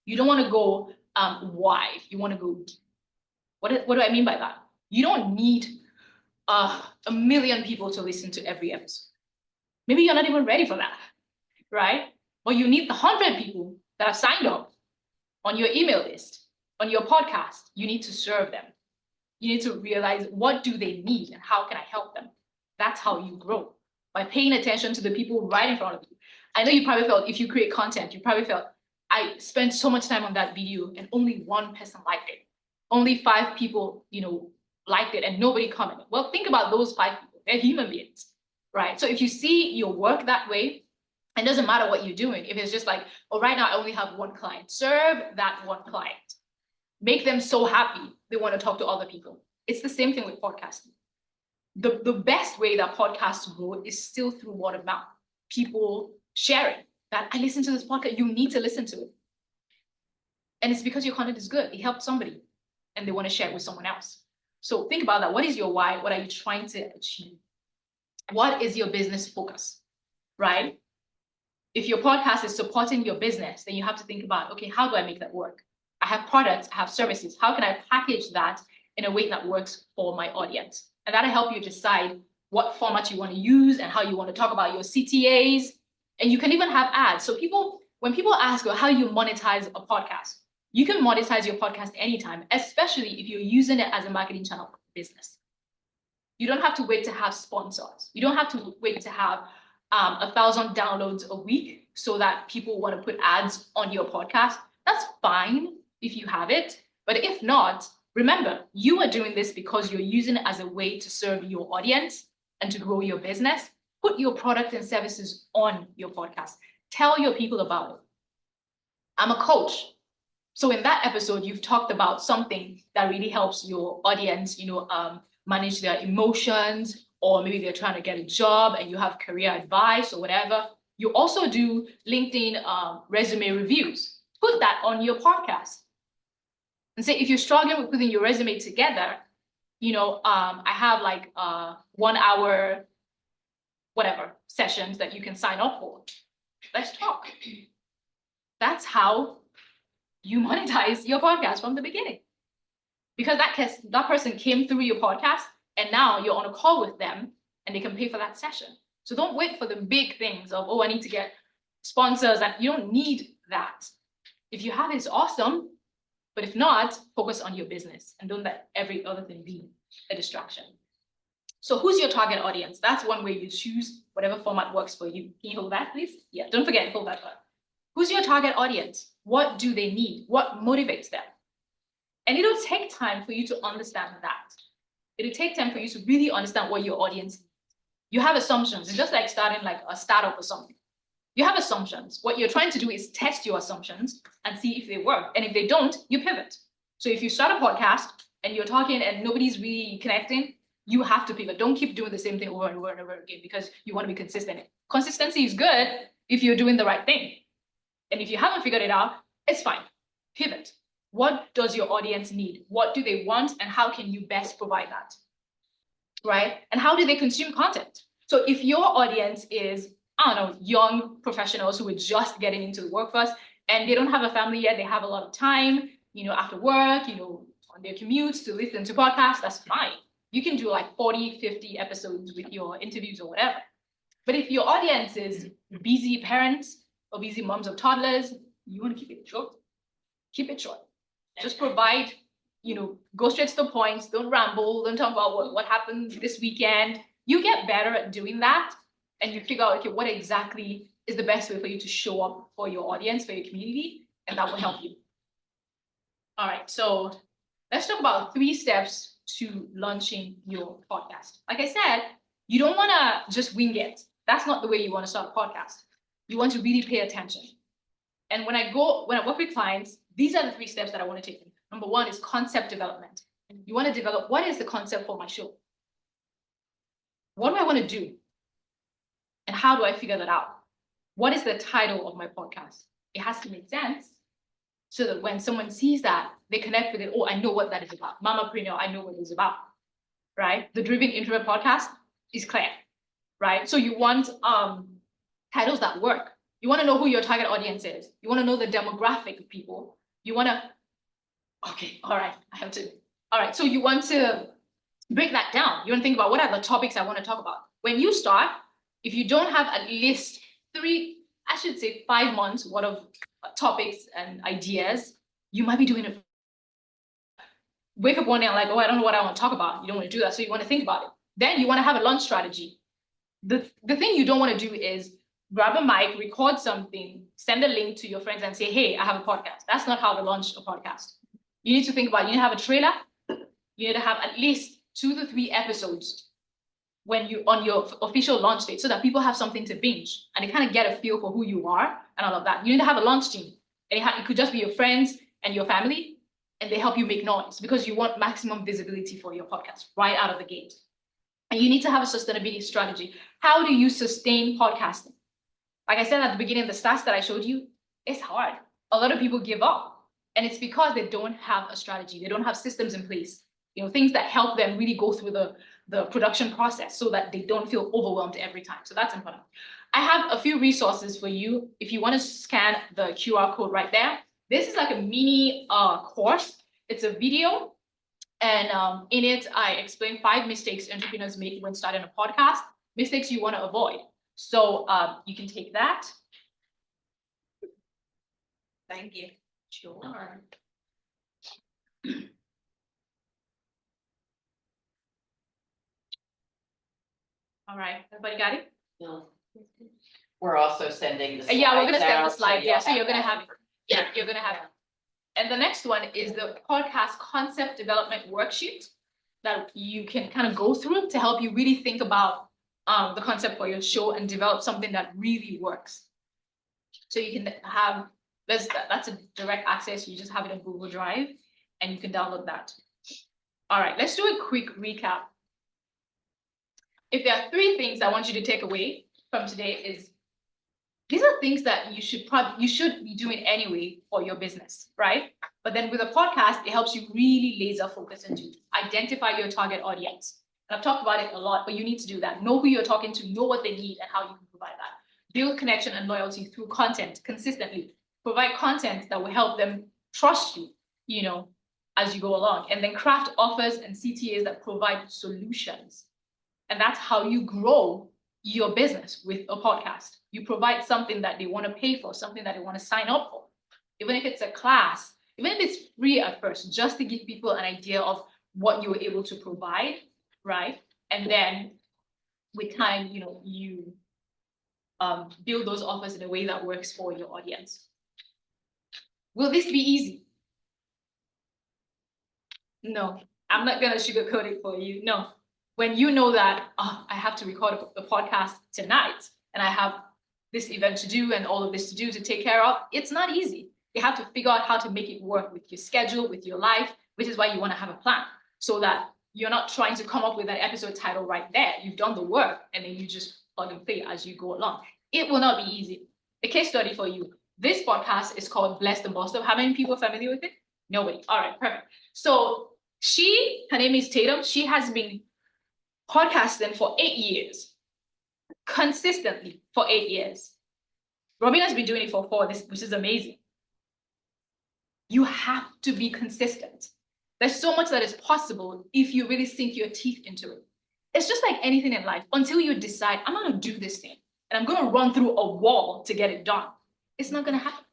You don't want to go wide. You want to go deep. What do I mean by that? You don't need 1 million people to listen to every episode. Maybe you're not even ready for that, right? But you need the 100 people that have signed up on your email list, on your podcast. You need to serve them. You need to realize, what do they need and how can I help them? That's how you grow, by paying attention to the people right in front of you. I know you probably felt, if you create content, you probably felt, I spent so much time on that video and only 1 person liked it. Only 5 people, liked it and nobody commented. Well, think about those 5 people. They're human beings, right? So if you see your work that way, it doesn't matter what you're doing. If it's just like, oh, right now I only have 1 client, serve that 1 client. Make them so happy they want to talk to other people. It's the same thing with podcasting. The best way that podcasts grow is still through word of mouth. People sharing that, I listen to this podcast, you need to listen to it. And it's because your content is good. It helped somebody and they want to share it with someone else. So think about that. What is your why? What are you trying to achieve? What is your business focus, right? If your podcast is supporting your business, then you have to think about, okay, how do I make that work? I have products, I have services. How can I package that in a way that works for my audience? And that'll help you decide what format you want to use and how you want to talk about your CTAs. And you can even have ads. So when people ask, well, how you monetize a podcast, you can monetize your podcast anytime, especially if you're using it as a marketing channel for business. You don't have to wait to have sponsors. You don't have to wait to have 1,000 downloads a week so that people want to put ads on your podcast. That's fine if you have it. But if not, remember, you are doing this because you're using it as a way to serve your audience and to grow your business. Put your product and services on your podcast. Tell your people about it. I'm a coach. So in that episode, you've talked about something that really helps your audience, manage their emotions, or maybe they're trying to get a job and you have career advice or whatever. You also do LinkedIn resume reviews. Put that on your podcast. And say, if you're struggling with putting your resume together, I have like 1 hour, whatever, sessions that you can sign up for. Let's talk. That's how you monetize your podcast from the beginning. Because that person came through your podcast and now you're on a call with them and they can pay for that session. So don't wait for the big things of, I need to get sponsors, and you don't need that. If you have it, it's awesome. But if not, focus on your business and don't let every other thing be a distraction. So who's your target audience? That's one way you choose whatever format works for you. Can you hold that, please? Yeah, don't forget, hold that up. Who's your target audience? What do they need? What motivates them? And it'll take time for you to understand that. It'll take time for you to really understand what your audience needs. You have assumptions. It's just like starting like a startup or something. You have assumptions. What you're trying to do is test your assumptions and see if they work. And if they don't, you pivot. So if you start a podcast and you're talking and nobody's really connecting, you have to pivot. Don't keep doing the same thing over and over and over again because you want to be consistent. Consistency is good if you're doing the right thing. And if you haven't figured it out, it's fine. Pivot. What does your audience need? What do they want? And how can you best provide that? Right? And how do they consume content? So if your audience is, young professionals who are just getting into the workforce and they don't have a family yet, they have a lot of time, after work, on their commutes to listen to podcasts, that's fine. You can do like 40, 50 episodes with your interviews or whatever. But if your audience is busy parents or busy moms of toddlers, you want to keep it short. Keep it short. Just provide, go straight to the point. Don't ramble. Don't talk about what happened this weekend. You get better at doing that. And you figure out, okay, what exactly is the best way for you to show up for your audience, for your community, and that will help you. All right, so let's talk about 3 steps to launching your podcast. Like I said, you don't want to just wing it. That's not the way you want to start a podcast. You want to really pay attention. And when I work with clients, these are the 3 steps that I want to take. Number 1 is concept development. You want to develop, what is the concept for my show? What do I want to do? And how do I figure that out? What is the title of my podcast? It has to make sense so that when someone sees that, they connect with it. Oh, I know what that is about. Mamapreneur, I know what it's about, right? The Driven Introvert podcast is clear, right? So you want titles that work. You want to know who your target audience is. You want to know the demographic of people. You want to, okay, all right, I have to. All right, so you want to break that down. You want to think about what are the topics I want to talk about. When you start, if you don't have at least 5 months worth of topics and ideas, you might be doing it. Wake up one day and like, I don't know what I want to talk about. You don't want to do that. So you want to think about it. Then you want to have a launch strategy. The thing you don't want to do is grab a mic, record something, send a link to your friends and say, hey, I have a podcast. That's not how to launch a podcast. You need to think about, you need to have a trailer. You need to have at least 2 to 3 episodes when you on your official launch date so that people have something to binge and they kind of get a feel for who you are and all of that. You need to have a launch team. And it could just be your friends and your family, and they help you make noise because you want maximum visibility for your podcast right out of the gate. And you need to have a sustainability strategy. How do you sustain podcasting? Like I said at the beginning, the stats that I showed you, it's hard. A lot of people give up. And it's because they don't have a strategy. They don't have systems in place. things that help them really go through the production process so that they don't feel overwhelmed every time. So that's important. I have a few resources for you. If you want to scan the QR code right there, this is like a mini course. It's a video. And in it, I explain 5 mistakes entrepreneurs make when starting a podcast, mistakes you want to avoid. So you can take that. Thank you. Sure. All right, everybody got it? No. We're also sending the slides Yeah, we're gonna send the out, slide. Yeah, so you'll you're gonna that. have it. Yeah, you're gonna have it. And the next one is the podcast concept development worksheet that you can kind of go through to help you really think about the concept for your show and develop something that really works. So you can have, that's a direct access. You just have it in Google Drive and you can download that. All right, let's do a quick recap. If there are 3 things I want you to take away from today is, these are things that you should be doing anyway for your business, right? But then with a podcast, it helps you really laser focus into identify your target audience. And I've talked about it a lot, but you need to do that. Know who you're talking to, know what they need and how you can provide that. Build connection and loyalty through content consistently. Provide content that will help them trust you, as you go along. And then craft offers and CTAs that provide solutions. And that's how you grow your business with a podcast. You provide something that they want to pay for, something that they want to sign up for. Even if it's a class, even if it's free at first, just to give people an idea of what you're able to provide, right? And then with time, you build those offers in a way that works for your audience. Will this be easy? No, I'm not gonna sugarcoat it for you. No. When you know that, I have to record a podcast tonight and I have this event to do and all of this to do to take care of, it's not easy. You have to figure out how to make it work with your schedule, with your life, which is why you want to have a plan so that you're not trying to come up with an episode title right there. You've done the work and then you just plug and play as you go along. It will not be easy. A case study for you. This podcast is called Blessed and Bossed Up. How many people are familiar with it? Nobody. All right, perfect. So her name is Tatum. She has been podcasting for 8 years, consistently for 8 years. Robin has been doing it for 4, which is amazing. You have to be consistent. There's so much that is possible if you really sink your teeth into it. It's just like anything in life. Until you decide, I'm going to do this thing, and I'm going to run through a wall to get it done, it's not going to happen.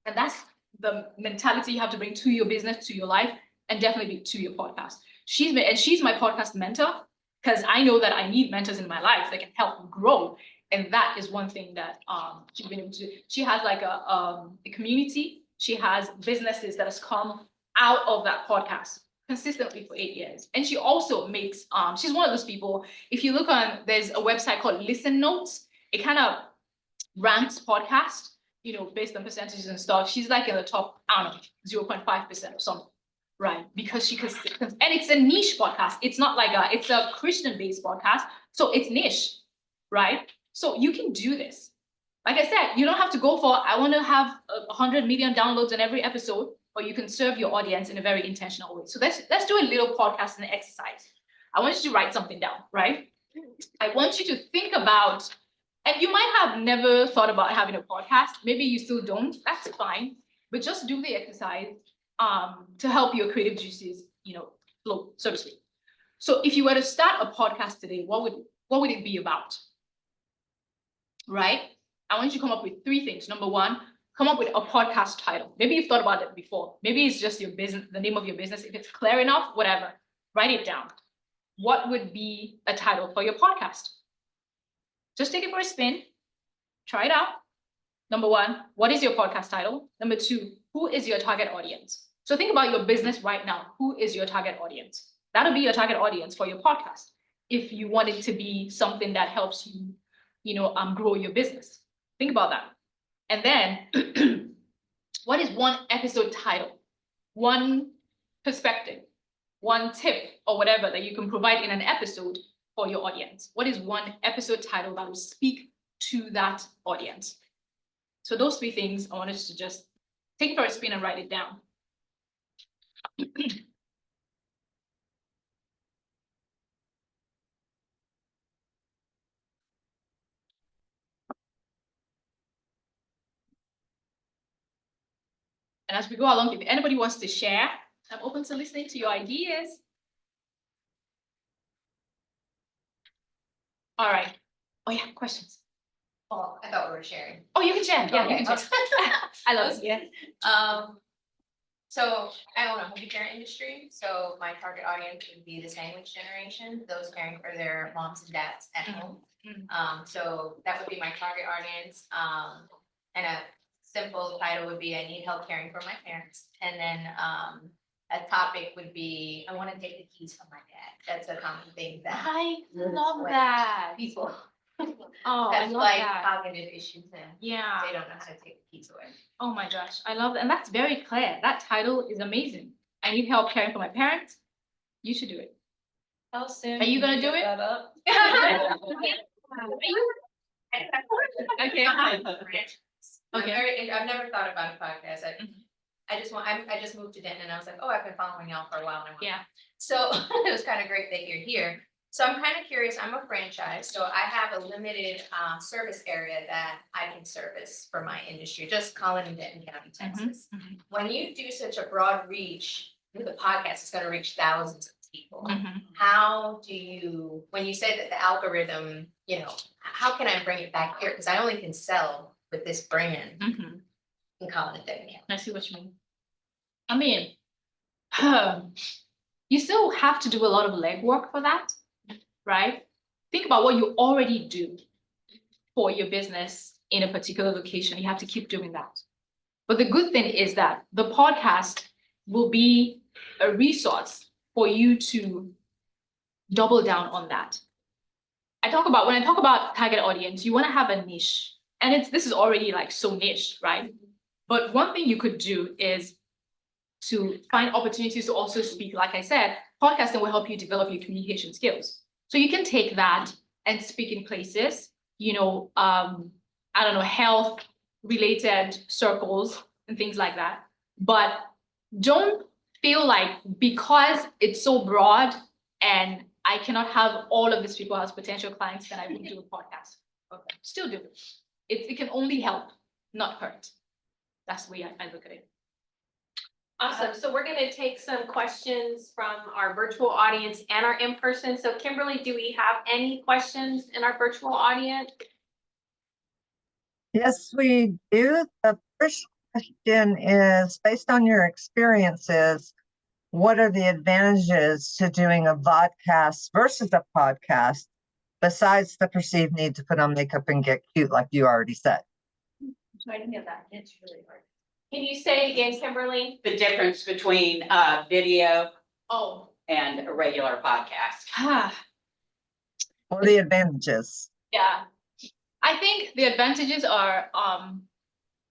And that's the mentality you have to bring to your business, to your life, and definitely to your podcast. She's my podcast mentor, because I know that I need mentors in my life that can help me grow. And that is one thing that she's been able to do. She has like a community. She has businesses that has come out of that podcast consistently for 8 years. And she also makes, she's one of those people, if you look there's a website called Listen Notes. It kind of ranks podcasts, based on percentages and stuff. She's like in the top, I don't know, 0.5% or something. Right, because and it's a niche podcast. It's not like it's a Christian-based podcast, so it's niche, right? So you can do this. Like I said, you don't have to go for, I want to have 100 million downloads in every episode, but you can serve your audience in a very intentional way. So let's do a little podcast and exercise. I want you to write something down, right? I want you to think about, and you might have never thought about having a podcast. Maybe you still don't, that's fine, but just do the exercise to help your creative juices, flow, so to speak. So if you were to start a podcast today, what would it be about? Right? I want you to come up with 3 things. Number 1, come up with a podcast title. Maybe you've thought about it before. Maybe it's just your business, the name of your business. If it's clear enough, whatever, write it down. What would be a title for your podcast? Just take it for a spin. Try it out. Number 1, what is your podcast title? Number 2, who is your target audience? So think about your business right now. Who is your target audience? That'll be your target audience for your podcast. If you want it to be something that helps you, grow your business. Think about that. And then what is one episode title? One perspective, one tip or whatever that you can provide in an episode for your audience. What is one episode title that will speak to that audience? So those 3 things, I wanted to just take it for a spin and write it down. And as we go along, if anybody wants to share, I'm open to listening to your ideas. All right. Oh yeah, questions. Oh, I thought we were sharing. Oh, you can share. Yeah, you Okay. can share. I love it. Yeah. So I own a home care industry, so my target audience would be the sandwich generation, those caring for their moms and dads at home. So that would be my target audience. And a simple title would be I need help caring for my parents. And then a topic would be I want to take the keys from my dad. That's a common thing that I love that. people Oh, I have love like that. cognitive issues and Yeah. they don't know how to take the keys away. Oh my gosh, I love that. And that's very clear. That title is amazing. I need help caring for my parents. You should do it. How soon? Are you can gonna do get it? that up? Okay. I've never thought about a podcast. I just moved to Denton and I was like, oh, I've been following y'all for a while. And Yeah. So it was kind of great that you're here. So I'm kind of curious, I'm a franchise, so I have a limited service area that I can service for my industry, just Collin and Denton County, Texas. When you do such a broad reach with a podcast, it's gonna reach thousands of people. How do you, when you say that the algorithm, you know, how can I bring it back here? Because I only can sell with this brand in Collin and Denton County. I see what you mean. I mean, you still have to do a lot of legwork for that, right? Think about what you already do for your business in a particular location. You have to keep doing that. But the good thing is that the podcast will be a resource for you to double down on that. When I talk about target audience, you want to have a niche. And this is already like so niche, right? But one thing you could do is to find opportunities to also speak. Like I said, podcasting will help you develop your communication skills. So you can take that and speak in places, you know, I don't know, health related circles and things like that. But don't feel like because it's so broad and I cannot have all of these people as potential clients, then I will do a podcast. Okay. Still do it. It can only help, not hurt. That's the way I look at it. Awesome. So we're going to take some questions from our virtual audience and our in-person. So Kimberly, do we have any questions in our virtual audience? Yes, we do. The first question is, based on your experiences, what are the advantages to doing a vodcast versus a podcast, besides the perceived need to put on makeup and get cute, like you already said? So I didn't get that. It's really hard. Can you say again, Kimberly? The difference between video Oh. and a regular podcast. What are the advantages? Yeah. I think the advantages are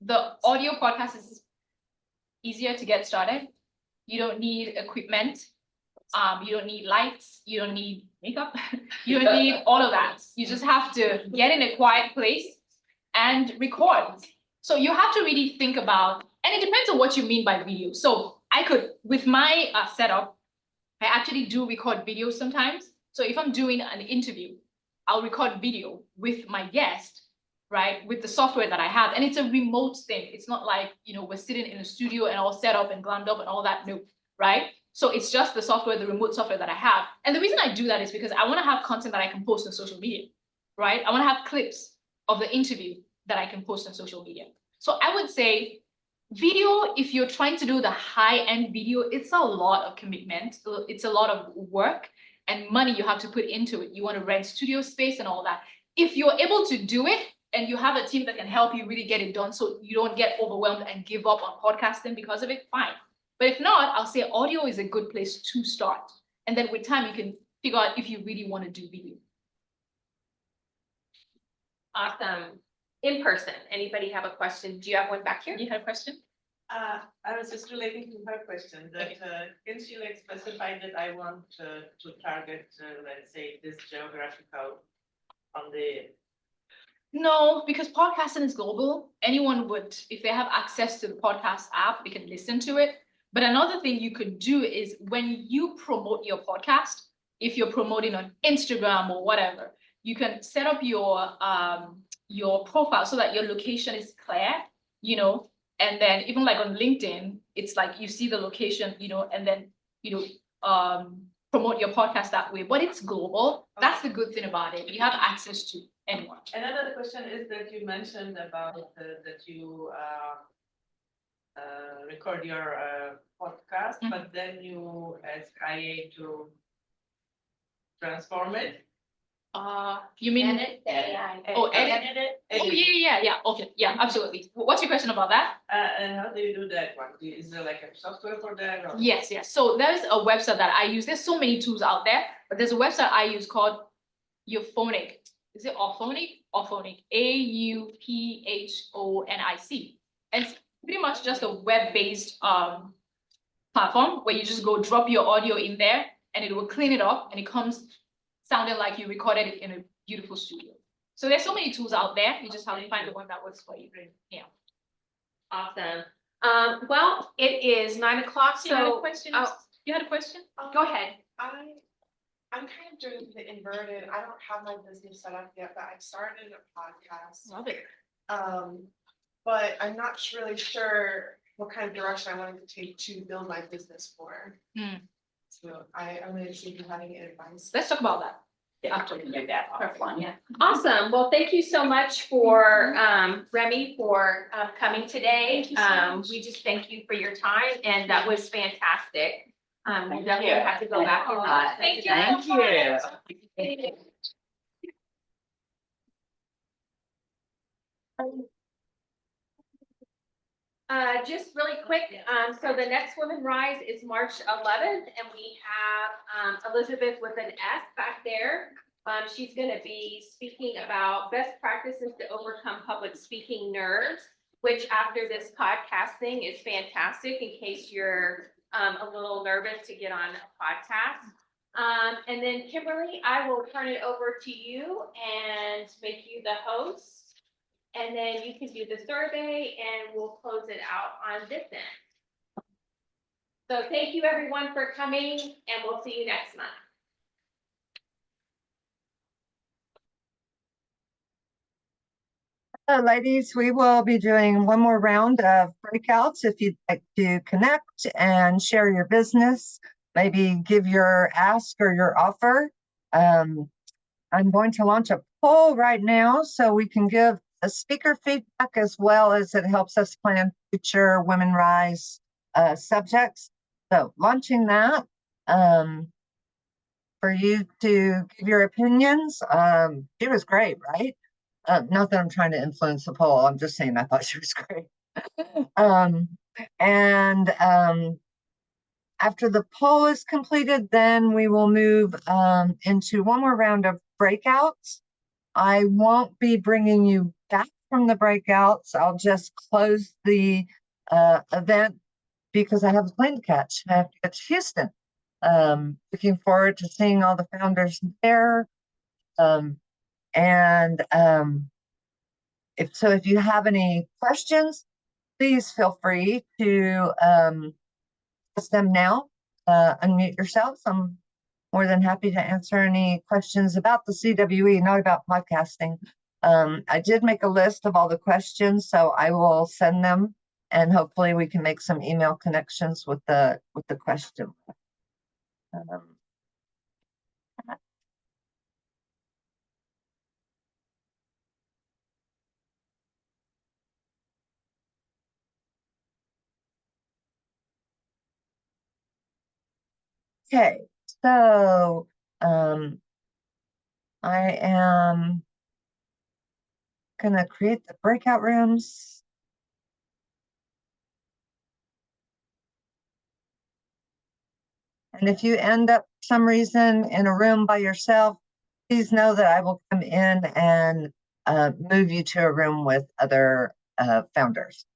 the audio podcast is easier to get started. You don't need equipment. You don't need lights. You don't need makeup. You don't need all of that. You just have to get in a quiet place and record. So you have to really think about, and it depends on what you mean by video. So I could, with my setup, I actually do record video sometimes. So if I'm doing an interview, I'll record video with my guest, right? With the software that I have. And it's a remote thing. It's not like, you know, we're sitting in a studio and all set up and glammed up and all that. No, right? So it's just the software, the remote software that I have. And the reason I do that is because I want to have content that I can post on social media, right? I want to have clips of the interview that I can post on social media. So I would say video, if you're trying to do the high-end video, it's a lot of commitment. It's a lot of work and money you have to put into it. You want to rent studio space and all that. If you're able to do it and you have a team that can help you really get it done so you don't get overwhelmed and give up on podcasting because of it, fine. But if not, I'll say audio is a good place to start. And then with time, you can figure out if you really want to do video. Awesome. In person, anybody have a question? Do you have one back here? You had a question? I was just relating to her question that can she like specify that I want to target, let's say, this geographical on the. No, because podcasting is global. Anyone would, if they have access to the podcast app, they can listen to it. But another thing you could do is when you promote your podcast, if you're promoting on Instagram or whatever, you can set up your profile so that your location is clear, you know, And then even like on LinkedIn, it's like you see the location, and then, promote your podcast that way, but it's global. That's the good thing about it. You have access to anyone. Another question is that you mentioned about that you record your podcast, but then you ask IA to transform it. You mean? Edit the AI. Oh, edit. Edit it. Oh, yeah. Okay, yeah, absolutely. What's your question about that? And how do you do that one? Is there like a software for that? Or? Yes. So there's a website that I use. There's so many tools out there, but there's a website I use called Euphonic. Is it Auphonic? Auphonic. AUPHONIC. And it's pretty much just a web-based platform where you just go drop your audio in there and it will clean it up and it comes sounding like you recorded it in a beautiful studio. So there's so many tools out there. You just have to find the one that works for you. Yeah. Awesome. Well, it is 9 o'clock, You had a so. question? Oh, You had a question? go ahead. I'm kind of doing the inverted. I don't have my business set up yet, but I started a podcast. Love it. But I'm not really sure what kind of direction I wanted to take to build my business for. So I wanted to see if you had any advice. Let's talk about that. After we do that. Offline. Yeah. Awesome. Well, thank you so much for Remi for coming today. Thank you so much. We just thank you for your time, and that was fantastic. You definitely you. have to go back and Thank you. Thank you. Just really quick, so the next WomenRISE is March 11th, and we have Elizabeth with an S back there. She's going to be speaking about best practices to overcome public speaking nerves, which after this podcast thing is fantastic in case you're a little nervous to get on a podcast. And then Kimberly, I will turn it over to you and make you the host. And then you can do the survey and we'll close it out on this end. So thank you everyone for coming, and we'll see you next month. Ladies, we will be doing one more round of breakouts. If you'd like to connect and share your business, maybe give your ask or your offer. I'm going to launch a poll right now so we can give a speaker feedback as well as it helps us plan future WomenRISE subjects. So launching that for you to give your opinions. She was great, right? Not that I'm trying to influence the poll. I'm just saying I thought she was great. After the poll is completed, then we will move into one more round of breakouts. I won't be bringing you back from the breakouts. I'll just close the event because I have a plane to catch. I have to get to Houston. Looking forward to seeing all the founders there. If you have any questions, please feel free to ask them now. Unmute yourselves. I'm more than happy to answer any questions about the CWE, not about podcasting. I did make a list of all the questions, so I will send them, and hopefully we can make some email connections with the question. Okay, so I am gonna create the breakout rooms. And if you end up for some reason in a room by yourself, please know that I will come in and move you to a room with other founders.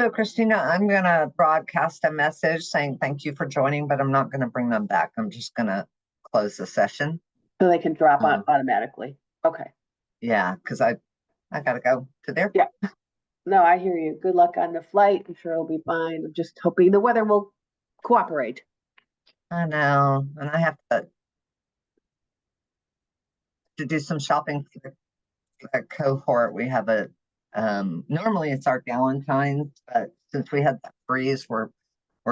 So Christina, I'm gonna broadcast a message saying thank you for joining, but I'm not gonna bring them back. I'm just gonna close the session. So they can drop on Mhm. automatically. Okay. Yeah, because I gotta go to their. Yeah. No, I hear you. Good luck on the flight. I'm sure it'll be fine. I'm just hoping the weather will cooperate. I know, and I have to do some shopping for the cohort. We have a normally it's our Galentine's, but since we had that freeze, we're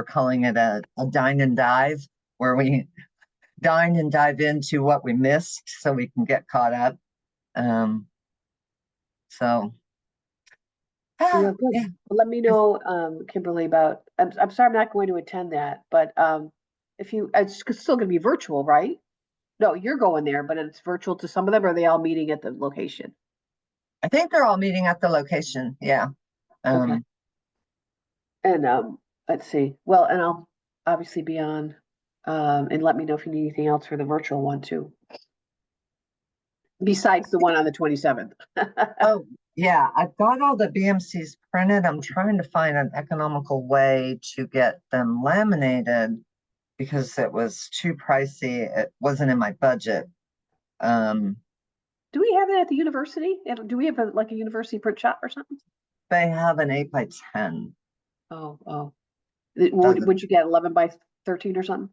calling it a dine and dive, where we dine and dive into what we missed so we can get caught up. So Yeah, good. yeah. Well, let me know, Kimberly, about, I'm sorry, I'm not going to attend that, but, if you, it's still gonna be virtual, right? No, you're going there, but it's virtual to some of them, or are they all meeting at the location? I think they're all meeting at the location. Yeah. Okay. And, let's see, well, and I'll obviously be on, and let me know if you need anything else for the virtual one too. Besides the one on the 27th. Oh, yeah, I've got all the BMCs printed. I'm trying to find an economical way to get them laminated because it was too pricey. It wasn't in my budget. Do we have that at the university? Do we have like a university print shop or something? They have an 8x10. Oh. Would you get 11 by 13 or something?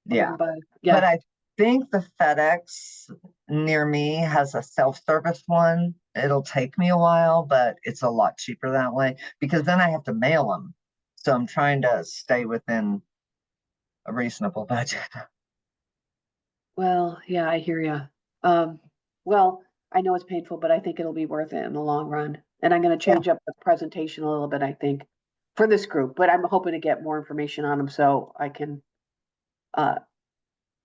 Yeah. Yeah. But I think the FedEx near me has a self-service one. It'll take me a while, but it's a lot cheaper that way because then I have to mail them. So I'm trying to stay within a reasonable budget. Well, yeah, I hear you. Well, I know it's painful, but I think it'll be worth it in the long run. And I'm going to change up the presentation a little bit, I think, for this group, but I'm hoping to get more information on them so I can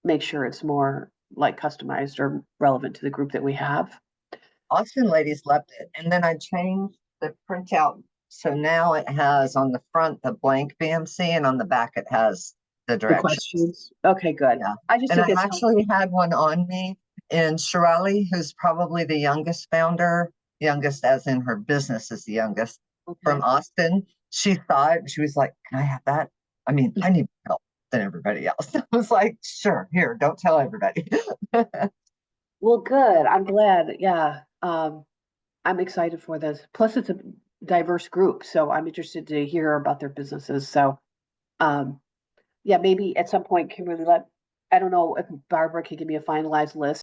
make sure it's more like customized or relevant to the group that we have. Austin ladies loved it. And then I changed the printout. So now it has on the front the blank BMC and on the back it has the directions. questions. Okay, good. Yeah. I just And think I it's actually had one on me, and Shirali, who's probably the youngest founder, youngest as in her business is the youngest, from Austin. She saw it and she was like, "Can I have that? I mean, I need help than everybody else." I was like, "Sure, here, don't tell everybody." Well, good. I'm glad. Yeah. I'm excited for this. Plus, it's a diverse group, so I'm interested to hear about their businesses. So, yeah, maybe at some point, Kimberly, I don't know if Barbara can give me a finalized list